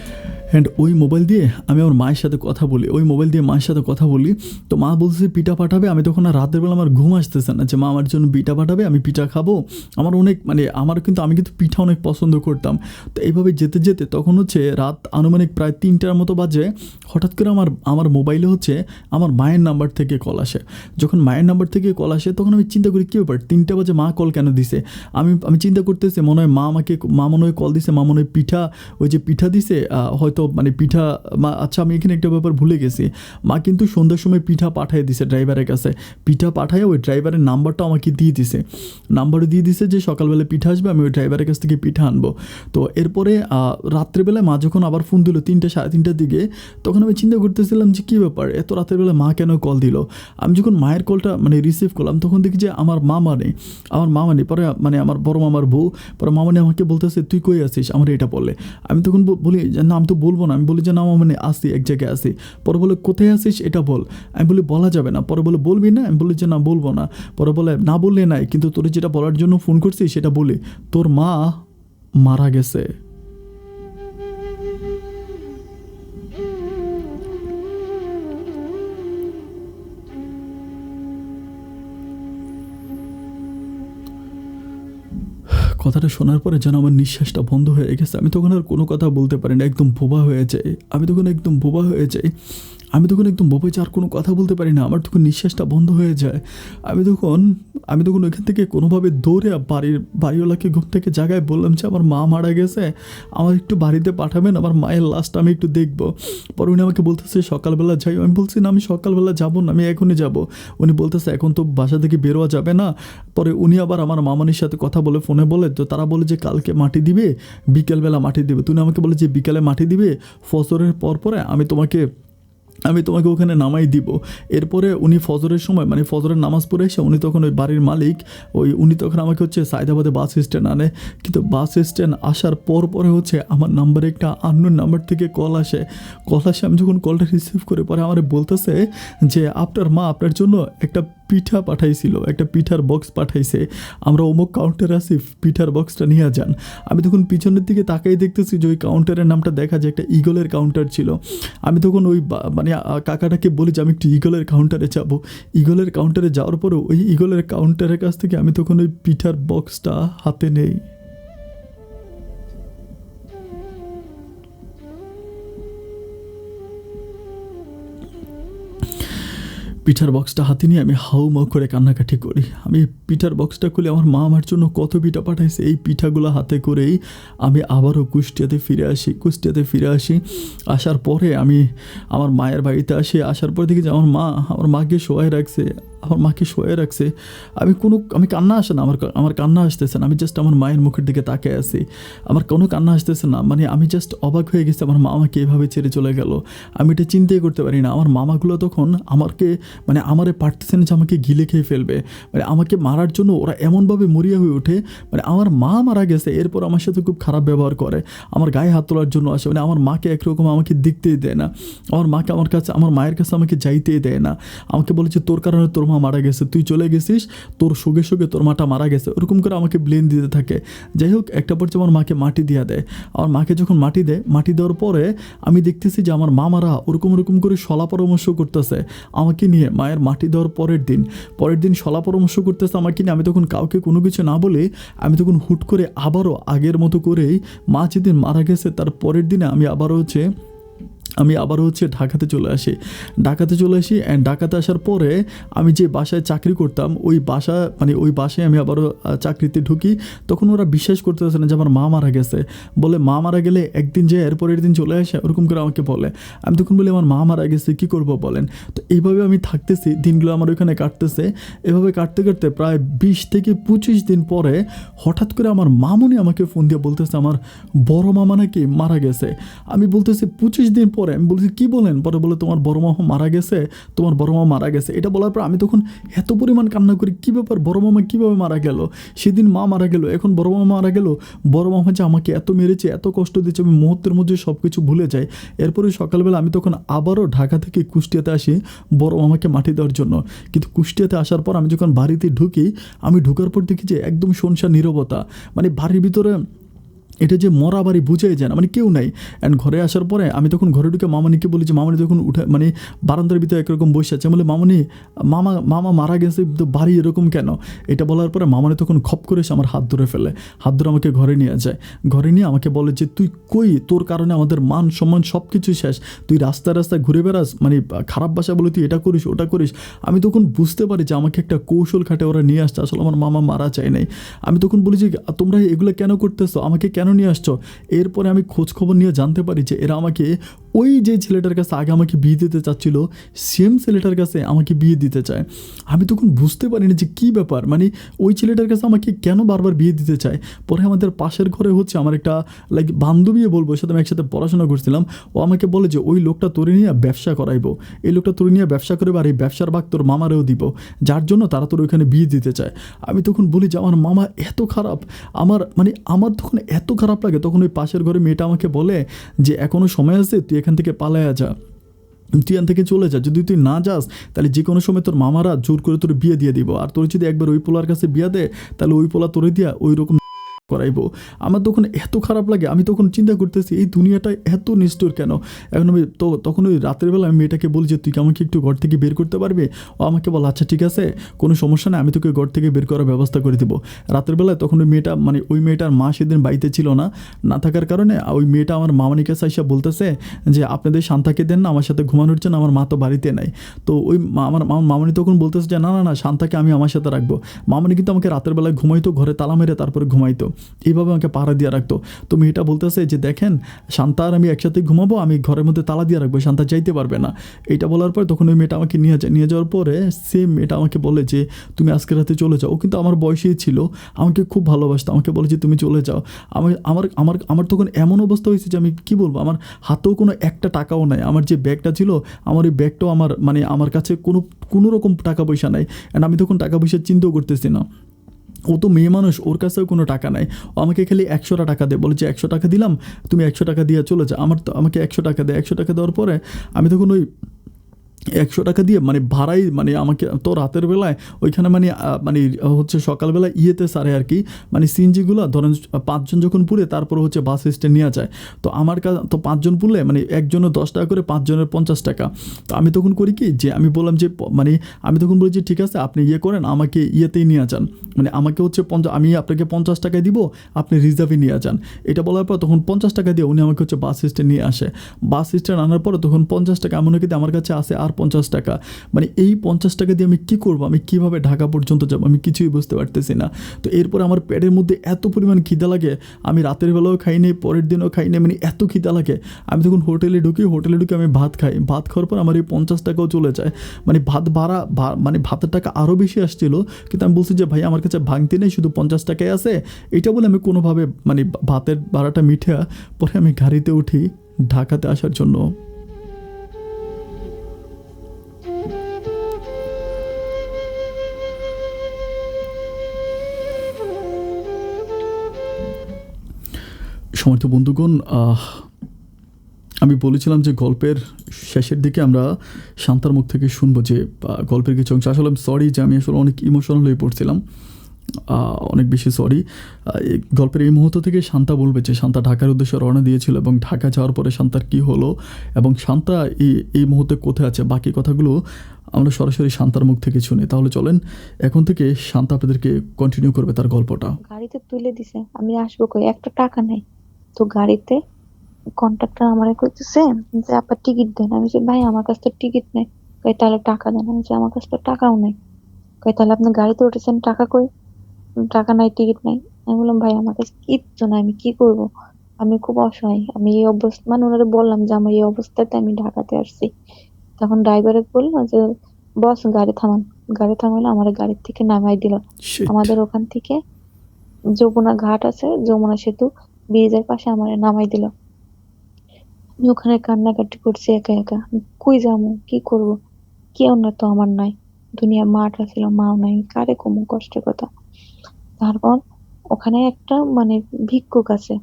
অ্যান্ড ওই মোবাইল দিয়ে আমি আমার মায়ের সাথে কথা বলি, ওই মোবাইল দিয়ে মায়ের সাথে কথা বলি। তো মা বলছে পিঠা পাঠাবে। আমি তখন আর রাতের বেলা আমার ঘুম আসতেছে না যে মা আমার জন্য পিঠা পাঠাবে, আমি পিঠা খাবো। আমার অনেক আমি কিন্তু পিঠা অনেক পছন্দ করতাম। তো এইভাবে যেতে যেতে তখন হচ্ছে রাত আনুমানিক প্রায় 3টার মতো বাজে। হঠাৎ করে আমার মোবাইলে হচ্ছে আমার মায়ের নাম্বার থেকে কল আসে। যখন মায়ের নাম্বার থেকে কল আসে তখন আমি চিন্তা করি কী ব্যাপার, 3টা বাজে মা কল কেন দিছে। আমি চিন্তা করতেছি মনে হয় মা মনে হয় কল দিছে, মা মনে হয় ওই যে পিঠা দিছে হয়তো পিঠা আচ্ছা আমি এখানে একটা ব্যাপার ভুলে গেছি। মা কিন্তু সন্ধ্যার সময় পিঠা পাঠিয়ে দিছে ড্রাইভারের কাছে। পিঠা পাঠায় ওই ড্রাইভারের নাম্বারটা আমাকে দিয়ে দিছে যে সকালবেলা পিঠা আসবে, আমি ওই ড্রাইভারের কাছ থেকে পিঠা আনবো। তো এরপরে রাত্রেবেলায় মা যখন আবার ফোন দিল 3টা সাড়ে 3টার দিকে, তখন আমি চিন্তা করতেছিলাম যে কী ব্যাপার, এত রাতের বেলা মা কেন কল দিল। আমি যখন মায়ের কলটা রিসিভ করলাম তখন দেখি যে আমার মা পরে আমার বড় মামার বউ, পরে মামানি আমাকে বলতেছে তুই কই আছিস, আমার এটা বলে। আমি তখন বলি যে না আমি তো বলবো না, আমি বলি যে না মামানি আসি, এক জায়গায় আসি। পরে বলে কোথায় আসিস এটা বল। আমি বলি বলা যাবে না। পরে বলে বলবি না, আমি বলি যে না বলবো না। পরে বলে না বললে নাই, কিন্তু তোর যেটা বলার জন্য ফোন করছি সেটা বলি, তোর মা মারা গেছে। কথাটা শোনার পরে যেন আমার নিঃশ্বাসটা বন্ধ হয়ে গেছে। আমি তখন আর কোনো কথা বলতে পারি না, একদম বোবা হয়ে যাই। আমি তখন একদম বোবা হয়ে যাই, আর কোনো কথা বলতে পারি না। আমার তখন নিঃশ্বাসটা বন্ধ হয়ে যায়। আমি তখন ওইখান থেকে কোনোভাবে দৌড়ে বাড়িওয়ালাকে ঘুম থেকে জায়গায় বললাম যে আমার মা মারা গেছে, আমার একটু বাড়িতে পাঠাবেন, আমার মায়ের লাশটা আমি একটু দেখবো। পরে উনি আমাকে বলতেছে সকালবেলা যাই। আমি বলছি না আমি সকালবেলা যাবো না, আমি এখনই যাব। উনি বলতেছে এখন তো বাসা থেকে বেরোয়া যাবে না। পরে উনি আবার আমার মামানির সাথে কথা বলে ফোনে বলে, তো তারা বলে যে কালকে মাটি দিবে, বিকেলবেলা মাটি দিবে। তুমি আমাকে বলে যে বিকালে মাটি দিবে, ফজরের পরে আমি তোমাকে ওখানে নামাই দিব। এরপরে উনি ফজরের সময় ফজরের নামাজ পড়ে এসে উনি তখন ওই বাড়ির মালিক উনি তখন আমাকে হচ্ছে সায়দাবাদে বাস স্ট্যান্ড আনে। কিন্তু বাস স্ট্যান্ড আসার পরে হচ্ছে আমার নাম্বারে একটা আননোন নাম্বার থেকে কল আসে। আমি যখন কলটা রিসিভ করে পরে আমার বলতেছে যে আপনার মা আপনার জন্য একটা পিঠা পাঠাইছিল, একটা পিঠার বক্স পাঠাইছে, আমরা অমুক কাউন্টারে আসি, পিঠার বক্সটা নিয়ে যান। আমি তখন পিছনের দিকে তাকাই দেখতেছি যে ওই কাউন্টারের নামটা দেখা যায় একটা ইগলের কাউন্টার ছিল। আমি তখন ওই কাকাটাকে বলি যে আমি একটু ইগলের কাউন্টারে যাব। ইগলের কাউন্টারে যাওয়ার পরেও ওই ইগলের কাউন্টারের কাছ থেকে আমি তখন ওই পিঠার বক্সটা হাতে নেই। পিঠার বক্সটা হাতে নিয়ে আমি হাউমাউ করে কান্নাকাটি করি। আমি পিঠার বক্সটা খুলে আমার মা আমার জন্য কত পিঠা পাঠাইছে, এই পিঠাগুলো হাতে করেই আমি আবারও কুষ্টিয়াতে ফিরে আসি। আসার পরে আমি আমার মায়ের বাড়িতে আসি। আসার পর দেখি যে আমার মাকে শোয়াই রাখছে। আমি কান্না আসে না, আমার কান্না আসতেছে না। আমি জাস্ট আমার মায়ের মুখের দিকে তাকিয়ে আছি, আমার কোনো কান্না আসতেছে না। আমি জাস্ট অবাক হয়ে গেছি আমার মা আমাকে এভাবে ছেড়ে চলে গেল। আমি এটা চিন্তাই করতে পারি না। আমার মামাগুলো তখন আমারে পারতেছে না যে আমাকে গিলে খেয়ে ফেলবে। আমাকে মারার জন্য ওরা এমনভাবে মরিয়া হয়ে ওঠে। আমার মা মারা গেছে, এরপর আমার সাথে খুব খারাপ ব্যবহার করে, আমার গায়ে হাত তোলার জন্য আসে। আমার মাকে একরকম আমাকে দেখতেই দেয় না, আমার মায়ের কাছে আমাকে যাইতেই দেয় না। আমাকে বলে যে তোর কারণে তোর মা মারা গেছে, তুই চলে গেছিস, তোর সঙ্গে তোর মাটা মারা গেছে, ওরকম করে আমাকে ব্লেম দিতে থাকে। যাই হোক, একটা পর্যায়ে আমার মাকে মাটি দিয়ে দেয়। আমার মাকে যখন মাটি দেওয়ার পরে আমি দেখতেছি যে আমার মামারা ওরকম করে সলা পরামর্শ করতেছে আমাকে নিয়ে। মায়ের মাটি দেওয়ার পরের দিন সলা পরামর্শ করতেছে আমাকে নিয়ে। আমি তখন কাউকে কোনো কিছু না বলে আমি তখন হুট করে আবারও আগের মতো করেই মা যেদিন মারা গেছে তার পরের দিনে আমি আবারও হচ্ছে ঢাকাতে চলে আসি। অ্যান্ড ঢাকাতে আসার পরে আমি যে বাসায় চাকরি করতাম ওই বাসায় আমি আবারও চাকরিতে ঢুকি। তখন ওরা বিশ্বাস করতেছে না যে আমার মা মারা গেছে। বলে মা মারা গেলে একদিন যে এরপরের দিন চলে আসে, ওরকম করে আমাকে বলে। আমি তখন বলি আমার মা মারা গেছে, কী করবো বলেন। তো এইভাবে আমি থাকতেছি, দিনগুলো আমার ওইখানে কাটতেছে। এভাবে কাটতে প্রায় 20 থেকে 25 দিন পরে হঠাৎ করে আমার মামুনি আমাকে ফোন দিয়ে বলতেছে আমার বড় মামা নাকি মারা গেছে। আমি বলতেছি 25 দিন পরে। আমি বলছি কী বলেন? পরে বলে তোমার বড় মামা মারা গেছে। এটা বলার পর আমি তখন এত পরিমাণ কান্না করি, কী ব্যাপার, বড় মামা কীভাবে মারা গেল? সেদিন মা মারা গেল, এখন বড় মামা মারা গেল। বড় মামা যে আমাকে এত মেরেছে, এত কষ্ট দিচ্ছে, আমি মুহূর্তের মধ্যে সব কিছু ভুলে যাই। এরপরে সকালবেলা আমি তখন আবারও ঢাকা থেকে কুষ্টিয়াতে আসি বড় মামাকে মাটি দেওয়ার জন্য। কিন্তু কুষ্টিয়াতে আসার পর আমি যখন বাড়িতে ঢুকি, আমি ঢোকার পর দেখি যে একদম শুনশান নীরবতা। বাড়ির ভিতরে এটা যে মরা বাড়ি বুঝাই যায় না, মানে কেউ নাই। অ্যান্ড ঘরে আসার পরে আমি তখন ঘরে ঢুকে মামনিকে বলি যে মামনি তখন উঠে মানে বারান্দার ভিতরে একরকম বসে আছে, বলে মামনি মামা মামা মারা গেছে তো বাড়ি এরকম কেন? এটা বলার পরে মামনি তখন খপ করে এসে আমার হাত ধরে ফেলে, হাত ধরে আমাকে ঘরে নিয়ে যায়। ঘরে নিয়ে আমাকে বলে যে তুই কই, তোর কারণে আমাদের মান সম্মান সব কিছু শেষ, তুই রাস্তায় রাস্তায় ঘুরে বেড়াস, মানে খারাপ ভাষা বলে তুই এটা করিস ওটা করিস। আমি তখন বুঝতে পারি যে আমাকে একটা কৌশল খাটে ওরা নিয়ে আসছে, আসলে আমার মামা মারা চায় নাই। আমি তখন বলি যে তোমরা এগুলো কেন করতেছো, আমাকে কেন নিয়ে আসছো? এরপরে আমি খোঁজ খবর নিয়ে জানতে পারি যে এরা আমাকে ওই যে ছেলেটার কাছে আগে আমাকে বিয়ে দিতে চাচ্ছিল, সেম ছেলেটার কাছে আমাকে বিয়ে দিতে চায়। আমি তখন বুঝতে পারিনি যে কী ব্যাপার, মানে ওই ছেলেটার কাছে আমাকে কেন বারবার বিয়ে দিতে চায়। পরে আমাদের পাশের ঘরে হচ্ছে আমার একটা লাইক বান্ধবী বলবো, সাথে আমি একসাথে পড়াশোনা করছিলাম, ও আমাকে বলে যে ওই লোকটা তোরে নিয়ে ব্যবসা করাইবো, এই লোকটা তোরে নিয়ে ব্যবসা করবে, আর এই ব্যবসার ভাগ তোর মামারেও দিব, যার জন্য তারা তোর ওইখানে বিয়ে দিতে চায়। আমি তখন বলি যে আমার মামা এত খারাপ, আমার তখন এত খারাপ লাগে। তখন ওই পাশের ঘরে মেয়েটা আমাকে বলে যে এখনও সময় আছে, তুই এখান থেকে পালায়া যা, তুই এখান থেকে চলে যা, যদি তুই না যাস তাহলে যে কোনো সময় তোর মামারা জোর করে তোর বিয়ে দিয়ে দিব, আর তোর যদি একবার ওই পোলার কাছে বিয়ে দেয় তাহলে ওই পোলা তোরে দিয়া ওই রকম করাইবো। আমার তখন এত খারাপ লাগে, আমি তখন চিন্তা করতেছি এই দুনিয়াটায় এত নিষ্ঠুর কেন। এখন আমি তখন ওই রাতের বেলা আমি মেয়েটাকে বলি যে তুই কি আমাকে একটু ঘর থেকে বের করতে পারবি? ও আমাকে বল আচ্ছা ঠিক আছে, কোনো সমস্যা নেই, আমি তোকে ঘর থেকে বের করার ব্যবস্থা করে দেবো। রাতের বেলায় তখন ওই মেয়েটা, মানে ওই মেয়েটার মা সেদিন বাড়িতে ছিল না, না থাকার কারণে ওই মেয়েটা আমার মামানির কাছে এসে বলতেছে যে আপনাদের শান্তাকে দেন না, আমার সাথে ঘুমানোর জন্য, আমার মা তো বাড়িতে নাই। তো ওই আমার মামানি তখন বলতেছে যে না না না, শান্তাকে আমি আমার সাথে রাখবো। মামানি কিন্তু আমাকে রাতের বেলায় ঘুমাইতো, ঘরে তালা মেরে তারপরে ঘুমাইতো, এইভাবে আমাকে পাহারা দিয়ে রাখতো। তো মেয়েটা বলতেছে যে দেখেন শান্তা আর আমি একসাথে ঘুমাবো, আমি ঘরের মধ্যে তালা দিয়ে রাখবো, শান্তা যাইতে পারবে না। এইটা বলার পর তখন ওই মেয়েটা আমাকে নিয়ে যায়, নিয়ে যাওয়ার পরে সেম মেয়েটা আমাকে বলে যে তুমি আজকে রাতে চলে যাও। ও কিন্তু আমার বয়সেই ছিল, আমাকে খুব ভালোবাসতো, আমাকে বলে যে তুমি চলে যাও। আমি আমার আমার আমার তখন এমন অবস্থা হয়েছে যে আমি কী বলবো, আমার হাতেও কোনো একটা টাকাও নাই, আমার যে ব্যাগটা ছিল আমার ওই ব্যাগটাও আমার কাছে কোনো রকম টাকা পয়সা নাই। অ্যান্ড আমি তখন টাকা পয়সা চিন্তাও করতেছি না, ও তো মেয়ে মানুষ, ওর কাছেও কোনো টাকা নাই। ও আমাকে খালি 100টা টাকা দেয়, বলে যে 100 টাকা দিলাম, তুমি 100 টাকা দিয়ে চলে যাও। আমাকে 100 টাকা দেয়, 100 টাকা দেওয়ার পরে আমি তখন ওই 100 টাকা দিয়ে ভাড়াই আমাকে তো রাতের বেলায় ওইখানে হচ্ছে সকালবেলা ইয়েতে সারে আর কি, সিএনজিগুলো ধরেন 5 জন যখন পুড়ে তারপর হচ্ছে বাস স্ট্যান্ড নিয়ে যায়। তো আমার কাছে তো 5 জন পুড়লে একজনের 10 টাকা করে, 5 জনের 50 টাকা। তো আমি তখন করি কি যে আমি বললাম যে আমি তখন বলি যে ঠিক আছে আপনি ইয়ে করেন, আমাকে ইয়েতেই নিয়ে যান, আমাকে হচ্ছে আমি আপনাকে 50 টাকায় দিব, আপনি রিজার্ভে নিয়ে যান। এটা বলার পর তখন 50 টাকা দিয়ে উনি আমাকে হচ্ছে বাস স্ট্যান্ড নিয়ে আসে। বাস স্ট্যান্ড আনার পরে তখন 50 টাকা এমন কি আমার কাছে আসে আর 50 টাকা, এই 50 টাকা দিয়ে আমি কী করবো, আমি কীভাবে ঢাকা পর্যন্ত যাবো, আমি কিছুই বুঝতে পারতেছি না। তো এরপরে আমার পেটের মধ্যে এত পরিমাণ খিদা লাগে, আমি রাতের বেলাও খাইনি, পরের দিনও খাইনি, এত খিদা লাগে। আমি তখন হোটেলে ঢুকে আমি ভাত খাই, ভাত খাওয়ার পর আমার এই 50 টাকাও চলে যায়, ভাত ভাড়া ভাতের টাকা আরও বেশি আসছিল, কিন্তু আমি বলছি যে ভাই আমার কাছে ভাঙতি নেই, শুধু 50 টাকাই আছে। এটা বলে আমি কোনোভাবে ভাতের ভাড়াটা মিঠে পরে আমি গাড়িতে উঠি ঢাকাতে আসার জন্য। সমর্থ বন্ধুগণ, আমি বলেছিলাম যে গল্পের শেষের দিকে আমরা শান্তার মুখ থেকে শুনবো যে গল্পের কিছু অংশ। আসলে আমি সরি যে আমি আসলে অনেক ইমোশনাল হয়ে পড়ছিলাম, অনেক বেশি সরি। গল্পের এই মুহূর্ত থেকে শান্তা বলবে যে শান্তা ঢাকার উদ্দেশ্যে রওনা দিয়েছিল এবং ঢাকা যাওয়ার পরে শান্তার কী হলো এবং শান্তা এই মুহূর্তে কোথায় আছে, বাকি কথাগুলো আমরা সরাসরি শান্তার মুখ থেকে শুনি। তাহলে চলেন এখন থেকে শান্তা আপনাদেরকে কন্টিনিউ করবে তার গল্পটা। গাড়িতে তুলে দিছে, আমি আসবো কই, একটা টাকা নাই তো গাড়িতে। কন্ট্রাক্টর আমারে কইতেছে যে আপা টিকিট দেন, আমি বলছি ভাই আমার কাছে তো টিকিট নেই। কই তাহলে টাকা দেন, আমি বলছি আমার কাছে তো টাকাও নেই। কই তাহলে আপনি গাড়িতে উঠেছেন, টাকা কই? টাকা নাই, টিকিট নাই। আমি বললাম ভাই আমার কাছে কিচ্ছু নাই, আমি কি করব, আমি খুব অসহায়, আমি এই অবস্থা ওনারে বললাম যে আমার এই অবস্থাতে আমি ঢাকাতে আসছি। তখন ড্রাইভারে বললো যে বস গাড়ি থামান। গাড়ি থামাইলো, আমার গাড়ির থেকে নামাই দিল। Shit. আমাদের ওখান থেকে যমুনা ঘাট আছে, যমুনা সেতু ব্রিজের পাশে আমার নামাই দিল। আমি ওখানে কান্নাকাটি করছি একা একা, কই যাবো, কি করব, কেউ না তো আমার নাই, দুনিয়া মাটা ছিল, মাও নাই, কারে কমু কষ্টের কথা। তারপর ওখানে একটা ভিক্ষুক আছে,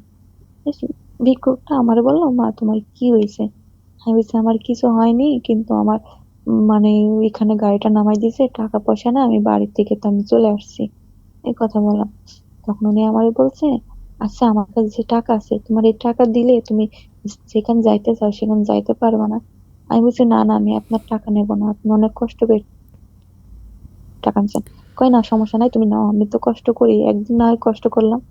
বেশ, ভিক্ষুকটা আমারে বললো মা তোমার কি হয়েছে। আমি বলছি আমার কিছু হয়নি, কিন্তু আমার এখানে গাড়িটা নামাই দিয়েছে, টাকা পয়সা না, আমি বাড়ির থেকে তো আমি চলে আসছি, এই কথা বললাম। তখন উনি আমারে বলছে আচ্ছা আমার কাছে যে টাকা আছে, তোমার এই টাকা দিলে তুমি যেখানে যাইতে চাও সেখানে যাইতে পারবে না। আমি বলছি না না, আমি আপনার টাকা নেবো না, আপনি অনেক কষ্ট করে টাকা আনছেন। কই না সমস্যা নাই, তুমি নাও, আমি তো কষ্ট করি, একদিন না হয় কষ্ট করলাম।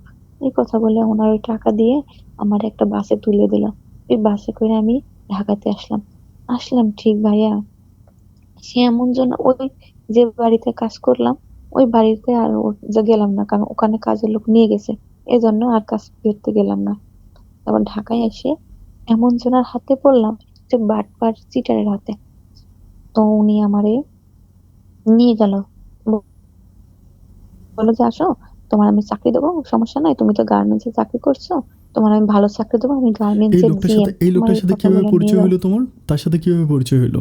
এই কথা বলে ওনার ওই টাকা দিয়ে আমার একটা বাসে তুলে দিল। এই বাসে করে আমি ঢাকাতে আসলাম। আসলাম ঠিক ভাইয়া, সে এমন জন ওই যে বাড়িতে কাজ করলাম ওই বাড়িতে আর গেলাম না, কারণ ওখানে কাজের লোক নিয়ে গেছে, এজন্য আর কাজ করতে গেলাম না। তারপর ঢাকায় এসে এমন জনের হাতে পড়লাম, যে বাটপার চিটারের হাতে। তো উনি আমারে নিয়ে গেল, বললো যে আসো, তোমার আমি চাকরি দেবো, সমস্যা নাই, তুমি তো গার্মেন্টসে চাকরি করছো, তোমার আমি ভালো চাকরি দেবো, আমি গার্মেন্টস এর জিএম, এই তোমার লোকটার এই সাথে কথা কিভাবে বলে নিয়ে পরিচয় গেল হলো তোমার? তার সাথে কিভাবে পরিচয় হলো?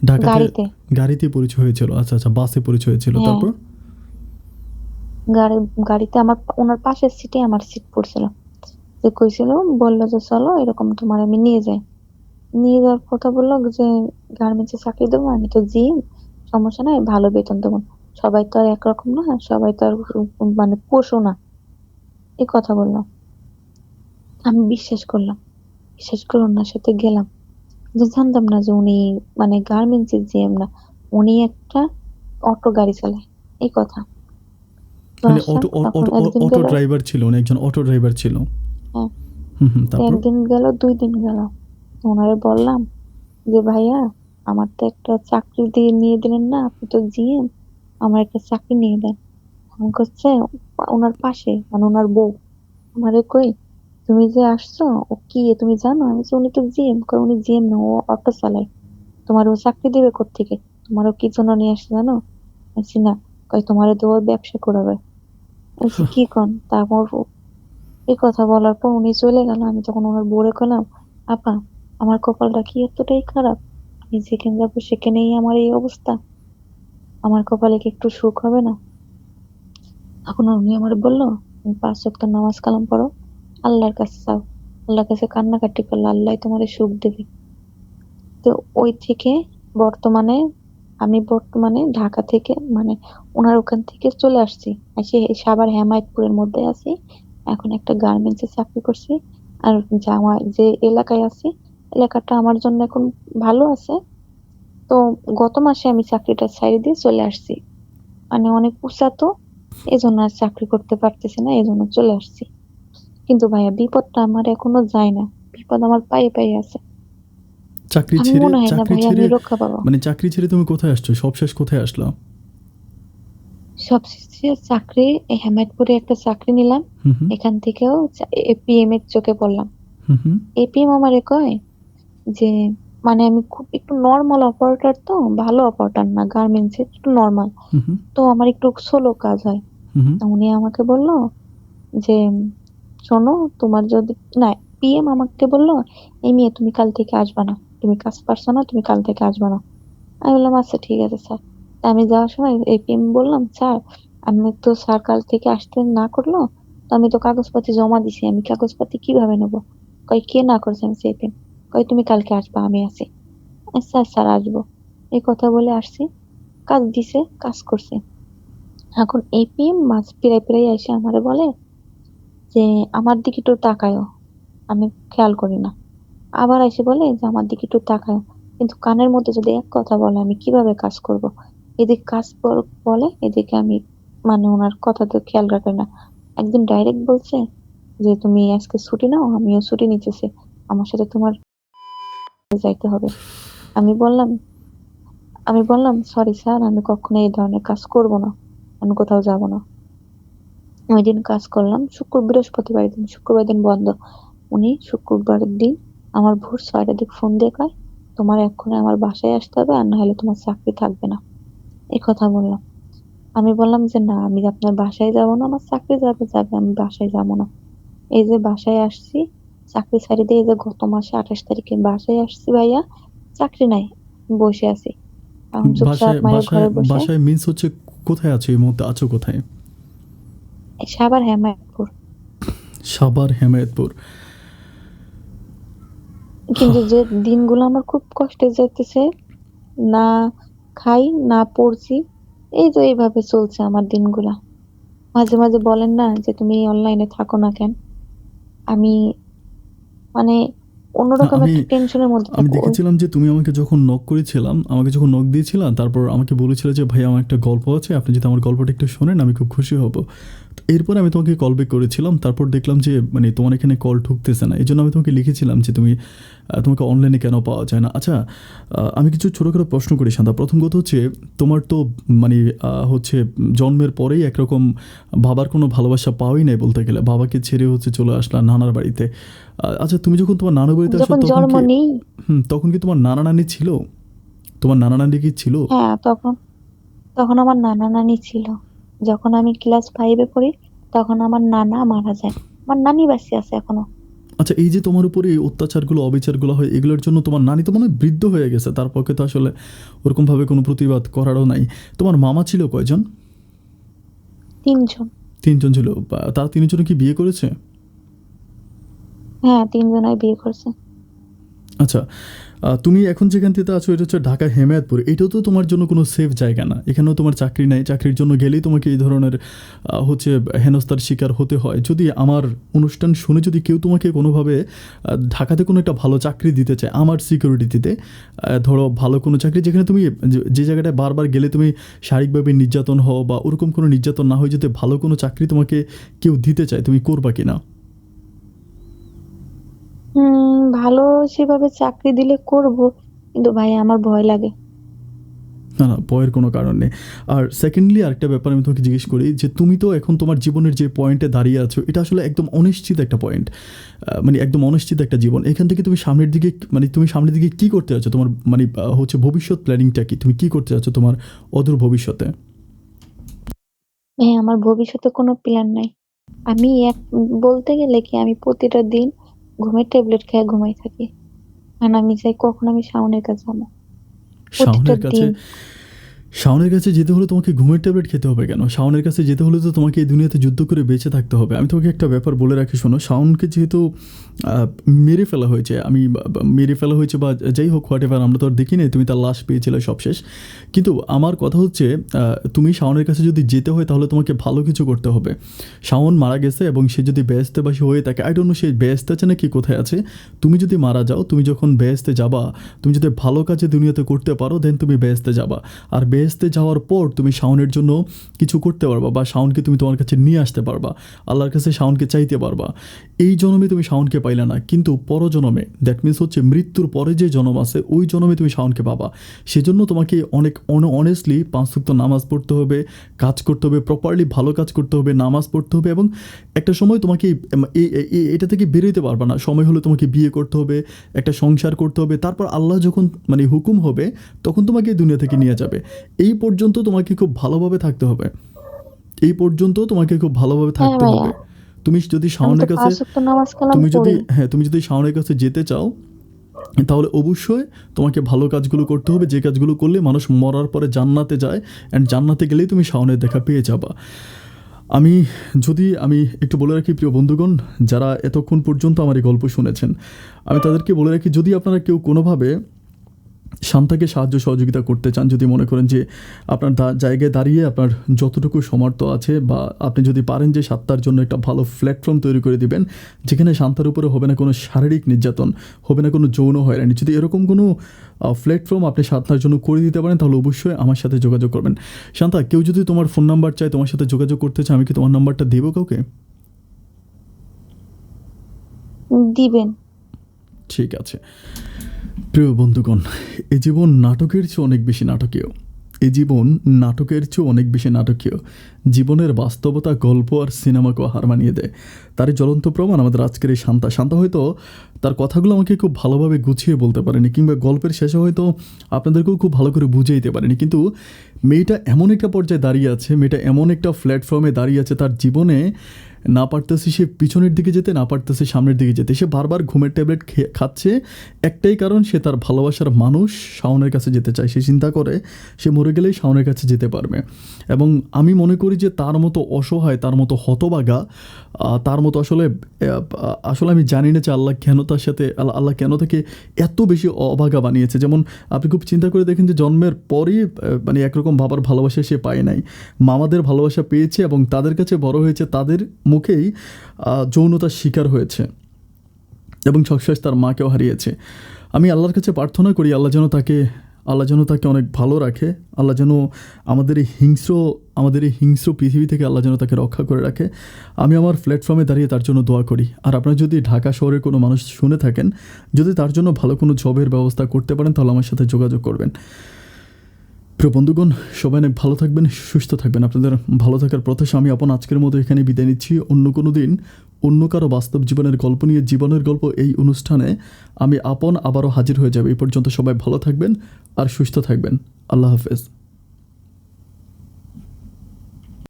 ঢাকাতে গাড়িতে। গাড়িতে পরিচয় হয়েছিল? আচ্ছা আচ্ছা, বাসে পরিচয় হয়েছিল, হ্যাঁ, তারপর? গাড়ি গাড়িতে আমার ওনার পাশের সিটে আমার সিট পড়ছিল। যে কইছিল, বললো যে চলো এরকম তোমার আমি নিয়ে যাই। নিয়ে যাওয়ার কথা বললো যে গার্মেন্টসে চাকরি দেবো, আমি তো জিএম, সমস্যা নাই, ভালো বেতন দেবো। সবাই তো আর একরকম না, সবাই তো আর মানে পশু না। এই কথা বললো। আমি বিশ্বাস করলাম, বিশ্বাস করে ওনার সাথে গেলাম। যে জানতাম না যে উনি মানে গার্মেন্টস এর জিএম না, উনি একটা অটো গাড়ি চালায়। এই কথা। তো মানে আসলাম তখন একদিন অটো গেল। ড্রাইভার ছিল, উনি একজন অটো ড্রাইভার ছিল। হ্যাঁ, হুম হুম, তো তারপর? একদিন গেল, 2 দিন গেল। ওনারে বললাম যে ভাইয়া, আমার তো একটা চাকরি দিয়ে নিয়ে দিলেন না, আপনি তো জিএম, আমার একটা চাকরি নিয়ে দেন। আমি করছে ওনার পাশে মানে ওনার বউ আমারে কই, তুমি যে আসছো, ও কি তুমি জানো? আমি বলছি, উনি তো জিএম। কই উনি জিএম না, ও অটো চালায়, তোমার ও চাকরি দিবে কোত্থেকে? তোমারও কি জন্য নিয়ে আসছে জানো? আমি বলছি না। কই তোমারও তো ও ব্যবসা করাবে। আমি বলছি কি কোন? তারপর এই কথা বলার পর উনি চলে গেল। আমি তখন ওনার বউরে কলাম, আপা, আমার কপালটা কি এতটাই খারাপ, আমি যেখানে যাবো সেখানেই আমার এই অবস্থা, আমার কপালে কি একটু সুখ হবে না? এখন উনি আমার বললো, তুমি 5 ওয়াক্ত নামাজ কালাম পড়ো, আল্লাহর কাছে চাও, আল্লাহর কাছে কান্নাকাটি করলে আল্লাহ তোমার সুখ দেবে। তো ওই থেকে বর্তমানে আমি বর্তমানে ঢাকা থেকে মানে ওনার ওখান থেকে চলে আসছি, এসে এই সাভার হেমায়েতপুরের মধ্যে আছি। এখন একটা গার্মেন্টস এ চাকরি করছি। আর যা আমার যে এলাকায় আছি, এলাকাটা আমার জন্য এখন ভালো আছে। তো গত মাসে আমি চাকরিটা ছেড়ে দিয়ে চলে আসছি, মানে অনেক উঁচা তো, এই জন্য আর চাকরি করতে পারতেছি না, এই জন্য চলে আসছি। কিন্তু ভাইয়া বিপদটা আমার এখনো যায় না, বিপদ আমার পায়ে পায়ে আছে। আমি মনে হয় না চাকরি ভাইয়া আমি ছেড়ে, রক্ষা পাবো। মানে চাকরি ছেড়ে তুমি কোথায় আসছো? সবশেষ কোথায় আসলো? সবশেষে চাকরি এই হেমায়তপুরে একটা চাকরি নিলাম। হুম হুম এখান থেকেও এপিএম এর চোখে পড়লাম। হুম হুম এপিএম আমারে কয় যে মানে আমি খুব একটু নর্মাল অপারেটর, তো ভালো অপারেটর না, গার্মেন্টস একটু নর্মাল, হুম হুম তো আমার একটু সোলো কাজ হয়। হুম তা উনি আমাকে বলল যে শোনো, তোমার যদি না, পিএম আমাকে বলল, এই মেয়ে তুমি কাল থেকে আসবা না, তুমি কাজ পারছো না, তুমি কাল থেকে আসবা না। আমি বললাম আচ্ছা ঠিক আছে স্যার। তা আমি যাওয়ার সময় এপিএম বললাম, স্যার আমি তো, স্যার কাল থেকে আসতে না করলো, তো আমি তো কাগজপাতি জমা দিছি, আমি কাগজপাতি কিভাবে নেবো? কই কে না করছে? আমি এপিএম। কই তুমি কালকে আসবা, আমি আছি। আচ্ছা স্যার আসবো। এই কথা বলে আসছি, কাজ দিছে, কাজ করছে। এখন এপিএম মাছ পিরাই পিরাই এসে আমারে বলে যে আমার দিকে একটু তাকায়ও, আমি খেয়াল করি না। আবার এসে বলে যে আমার দিকে একটু তাকায়, কিন্তু কানের মধ্যে যদি এক কথা বলে আমি কিভাবে কাজ করব? এদিকে কাজ বলে, এদিকে আমি মানে ওনার কথা তো খেয়াল রাখে না। একদিন ডাইরেক্ট বলছে যে তুমি আজকে ছুটি নাও, আমিও ছুটি নিতেছি, আমার সাথে তোমার যাইতে হবে। আমি বললাম আমি বললাম সরি স্যার, আমি কখনো এই ধরনের কাজ করব না, আমি কোথাও যাব না। ওই দিন কাজ করলাম বৃহস্পতিবার দিন, শুক্রবার দিন বন্ধ। উনি শুক্রবারের দিন আমার ভোর 6টার দিকে ফোন দিয়ে কয়, তোমার এক্ষুনি আমার বাসায় আসতে হবে, আর না হলে তোমার চাকরি থাকবে না। এই কথা বললাম। আমি বললাম যে না, আমি আপনার বাসায় যাব না, আমার চাকরি যাবে যাবে, আমি বাসায় যাব না। এই যে বাসায় আসছি, চাকরি ছাড়ি দিয়ে এই যে গত মাসে 28 তারিখে বাসায় আসছি ভাইয়া, চাকরি নাই, বসে আছি এখন চুপচাপ বাসায় মায়ের বাসায় ঘরে বসে। বাসায় মিন্স হচ্ছে কোথায় আছো এই মুহূর্তে? আছো কোথায়? সাভার হেমায়তপুর। সাভার হেমায়েতপুর। কিন্তু যে দিনগুলো আমার খুব কষ্টে যাইতেছে, না খাই না পড়ছি, এই তো এইভাবে চলছে আমার দিনগুলা। মাঝে মাঝে বলেন না যে তুমি অনলাইনে থাকো না কেন? আমি মানে না, অন্যরকম আমি একটা টেনশনের মধ্যে আমি থাকো। দেখেছিলাম যে তুমি আমাকে যখন নক করেছিলাম, আমাকে যখন নক দিয়েছিলা, তারপর আমাকে বলেছিলে যে, "ভাই আমার একটা গল্প আছে। আপনি যদি আমার গল্পটা একটু শোনেন আমি খুব খুশি হব।" তো এরপরে আমি তোমাকে কল ব্যাক করেছিলাম। তারপর দেখলাম যে মানে তোমার এখানে কল ঢুকতেছে না। এজন্য আমি তোমাকে লিখেছিলাম যে তুমি তোমাকে অনলাইনে কেন পাওয়া যায় না? আচ্ছা, আমি কিছু ছোটখাটো প্রশ্ন করি শান্তা। প্রথম কথা হচ্ছে, তোমার তো মানে হচ্ছে জন্মের পরেই একরকম বাবার কোনো ভালোবাসা পাওয়াই নাই বলতে গেলে। বাবাকে ছেড়ে হচ্ছে চলে আসলা নানার বাড়িতে। আচ্ছা, তুমি যখন তোমার নানুর বাড়িতে আসো যখন তখন জন্ম কি নেই, তখন কি তোমার নানা-নানি ছিল? তোমার নানা-নানি কি ছিল? হ্যাঁ, তখন তখন আমার নানা নানি ছিল। যখন আমি ক্লাস 5 এ পড়ি তখন আমার নানা মারা যায়। আমার নানি বেঁচে আছে এখনো। আচ্ছা, এই যে তোমার উপরে এই অত্যাচারগুলো, অবিচারগুলো হয়, এগুলোর জন্য তোমার নানি তো মনে হয় বৃদ্ধ হয়ে গেছে। তার পক্ষে তো আসলে ওরকমভাবে কোনো প্রতিবাদ করারও নাই। তোমার মামা ছিল কয়জন? 3 জন। ৩ জন ছিল। তারা ৩ জনে কি বিয়ে করেছে? হ্যাঁ, 3 জনাই বিয়ে করছে। আচ্ছা, তুমি এখন যেখানটিতে আছো এটা হচ্ছে ঢাকা হেমায়েতপুর। এটাও তো তোমার জন্য কোনো সেফ জায়গা না। এখানেও তোমার চাকরি নাই। চাকরির জন্য গেলেই তোমাকে এই ধরনের হচ্ছে হেনস্থার শিকার হতে হয়। যদি আমার অনুষ্ঠান শুনে যদি কেউ তোমাকে কোনোভাবে ঢাকাতে কোনো একটা ভালো চাকরি দিতে চায়, আমার সিকিউরিটিতে, ধরো ভালো কোনো চাকরি যেখানে তুমি যে জায়গাটায় বারবার গেলে তুমি শারীরিকভাবে নির্যাতন হও বা ওরকম কোনো নির্যাতন না হয়, যদি ভালো কোনো চাকরি তোমাকে কেউ দিতে চায়, তুমি করবা কিনা? ভালো সেভাবে চাকরি দিলে করব, কিন্তু ভাই আমার ভয় লাগে। না, না, ভয়ের কোনো কারণ নেই। আর সেকেন্ডলি আরেকটা ব্যাপার আমি তোমাকে জিজ্ঞেস করি যে, তুমি তো এখন তোমার জীবনের যে পয়েন্টে দাঁড়িয়ে আছো, এটা আসলে একদম অনিশ্চিত একটা পয়েন্ট। মানে একদম অনিশ্চিত একটা জীবন। এখান থেকে তুমি সামনের দিকে মানে তুমি সামনের দিকে কি করতে চাচ্ছ? তোমার মানে হচ্ছে ভবিষ্যৎ প্ল্যানিংটা কি? তুমি কি করতে চাচ্ছ তোমার অদূর ভবিষ্যতে? হ্যাঁ, আমার ভবিষ্যতে কোনো প্ল্যান নাই। আমি বলতে গেলে কি আমি প্রতিটা দিন ঘুমের ট্যাবলেট খেয়ে ঘুমাই থাকি। আর আমি চাই কখন আমি শাওনের কাছে যাবো। প্রতিটা শাওনের কাছে দিন। শাওনের কাছে যেতে হলে তোমাকে ঘুমের ট্যাবলেট খেতে হবে কেন? শাওনের কাছে যেতে হলে তো তোমাকে এই দুনিয়াতে যুদ্ধ করে বেঁচে থাকতে হবে। আমি তোমাকে একটা ব্যাপার বলে রাখি, শোনো। শাওনকে যেহেতু আ মেরে ফেলা হয়েছে, মেরে ফেলা হয়েছে বা যাই হোক হোয়াটএভার, আমরা তো আর দেখি নাই, তুমি তার লাশ পেয়েছিলে সবশেষ। কিন্তু আমার কথা হচ্ছে, তুমি শাওনের কাছে যদি যেতে হয় তাহলে তোমাকে ভালো কিছু করতে হবে। শাওন মারা গেছে এবং সে যদি বেহেশতেবাসী হয়ে থাকে, আই ডোন্ট নো সে বেহেশতে আছে নাকি কোথায় আছে। তুমি যদি মারা যাও, তুমি যখন বেহেশতে যাবা, তুমি যদি ভালো কাজে দুনিয়াতে করতে পারো দেন তুমি বেহেশতে যাবা। আর বেহেশতে যাওয়ার পর তুমি শাওনের জন্য কিছু করতে পারবা বা শাওনকে তুমি তোমার কাছে নিয়ে আসতে পারবা। আল্লাহর কাছে শাওনকে চাইতে পারবা। এই জনমে তুমি শাওনকে পাইলে না, কিন্তু পরজনমে, দ্যাট মিনস হচ্ছে মৃত্যুর পরে যে জনম আছে ওই জনমে তুমি শাওনকে পাবা। সেজন্য তোমাকে অনেক অনেস্টলি ৫ ওয়াক্ত নামাজ পড়তে হবে, কাজ করতে হবে, প্রপারলি ভালো কাজ করতে হবে, নামাজ পড়তে হবে এবং একটা সময় তোমাকে এটা থেকে বেরোতে পারবা না। সময় হলে তোমাকে বিয়ে করতে হবে, একটা সংসার করতে হবে। তারপর আল্লাহ যখন মানে হুকুম হবে তখন তোমাকে এই দুনিয়া থেকে নিয়ে যাবে। এই পর্যন্ত তোমাকে খুব ভালোভাবে থাকতে হবে। এই পর্যন্ত তোমাকে খুব ভালোভাবে হ্যাঁ থাকতে ভাইয়া, হবে। তুমি যদি আমি তো শাওনের কাছে 5 ওয়াক্ত নামাজ কালাম তুমি যদি পড়ি। হ্যাঁ, তুমি যদি শাওনের কাছে যেতে চাও তাহলে অবশ্যই তোমাকে ভালো কাজগুলো করতে হবে, যে কাজগুলো করলে মানুষ মরার পরে জান্নাতে যায় অ্যান্ড জান্নাতে গেলেই তুমি শাওনের দেখা পেয়ে যাবা। আমি আমি একটু বলে রাখি প্রিয় বন্ধুগণ, যারা এতক্ষণ পর্যন্ত আমার এই গল্প শুনেছেন, আমি তাদেরকে বলে রাখি, যদি আপনারা কেউ কোনোভাবে শান্তাকে সাহায্য সহযোগিতা করতে চান, যদি মনে করেন যে আপনার জায়গায় দাঁড়িয়ে আপনার যতটুকু সামর্থ্য আছে বা আপনি যদি পারেন যে শান্তার জন্য একটা ভালো প্ল্যাটফর্ম তৈরি করে দিবেন, যেখানে শান্তার উপরে হবে না কোনো শারীরিক নির্যাতন, হবে না কোনো যৌন হয়রানি, যদি এরকম কোনো প্ল্যাটফর্ম আপনি শান্তার জন্য করে দিতে পারেন তাহলে অবশ্যই আমার সাথে যোগাযোগ করবেন। শান্তা, কেউ যদি তোমার ফোন নাম্বার চায়, তোমার সাথে যোগাযোগ করতে চায়, আমি কি তোমার নাম্বারটা দেবো কাউকে? দিবেন। ঠিক আছে। প্রিয় বন্ধুগণ, এই জীবন নাটকের চেয়ে অনেক বেশি নাটকীয়। এই জীবন নাটকের চেয়েও অনেক বেশি নাটকীয়। জীবনের বাস্তবতা গল্প আর সিনেমাকেও হার মানিয়ে দেয়। তারই জ্বলন্ত প্রমাণ আমাদের আজকের এই শান্তা। শান্তা হয়তো তার কথাগুলো আমাকে খুব ভালোভাবে গুছিয়ে বলতে পারেনি, কিংবা গল্পের শেষে হয়তো আপনাদেরকেও খুব ভালো করে বুঝিয়ে দিতে পারেনি, কিন্তু মেয়েটা এমন একটা পর্যায়ে দাঁড়িয়ে আছে, মেয়েটা এমন একটা প্ল্যাটফর্মে দাঁড়িয়ে আছে তার জীবনে, না পারতেছে সে পিছনের দিকে যেতে, না পারতেছে সামনের দিকে যেতে। সে বারবার ঘুমের ট্যাবলেট খাচ্ছে, একটাই কারণ, সে তার ভালোবাসার মানুষ শাওনের কাছে যেতে চায়। সে চিন্তা করে সে মরে গেলেই শাওনের কাছে যেতে পারবে। এবং আমি মনে করি যে তার মতো অসহায়, তার মতো হতবাগা, তার মতো আসলে আসলে আমি জানি না যে আল্লাহ কেন তার সাথে, আল্লাহ কেন তাকে এত বেশি অবাগা বানিয়েছে। যেমন আপনি খুব চিন্তা করে দেখেন যে জন্মের পরই মানে একরকম বাবার ভালোবাসা সে পায় নাই, মামাদের ভালোবাসা পেয়েছে এবং তাদের কাছে বড় হয়েছে, তাদের মুখেই যৌনতার শিকার হয়েছে এবং সবশেষ তার মাকেও হারিয়েছে। আমি আল্লাহর কাছে প্রার্থনা করি আল্লাহ যেন তাকে অনেক ভালো রাখে। আল্লাহ যেন আমাদের এই হিংস্র পৃথিবী থেকে আল্লাহ যেন তাকে রক্ষা করে রাখে। আমি আমার প্ল্যাটফর্মে দাঁড়িয়ে তার জন্য দোয়া করি। আর আপনারা যদি ঢাকা শহরের কোনো মানুষ শুনে থাকেন, যদি তার জন্য ভালো কোনো জবের ব্যবস্থা করতে পারেন, তাহলে আমার সাথে যোগাযোগ করবেন। প্রিয় বন্ধুগণ, সবাই অনেক ভালো থাকবেন, সুস্থ থাকবেন। আপনাদের ভালো থাকার প্রত্যাশা আমি আজকের মতো এখানে বিদায় নিচ্ছি। অন্য কোনো দিন অন্য কারো বাস্তব জীবনের গল্প নিয়ে, জীবনের গল্প এই অনুষ্ঠানে আমি আবারও হাজির হয়ে যাবে। এই পর্যন্ত সবাই ভালো থাকবেন আর সুস্থ থাকবেন। আল্লাহ হাফেজ।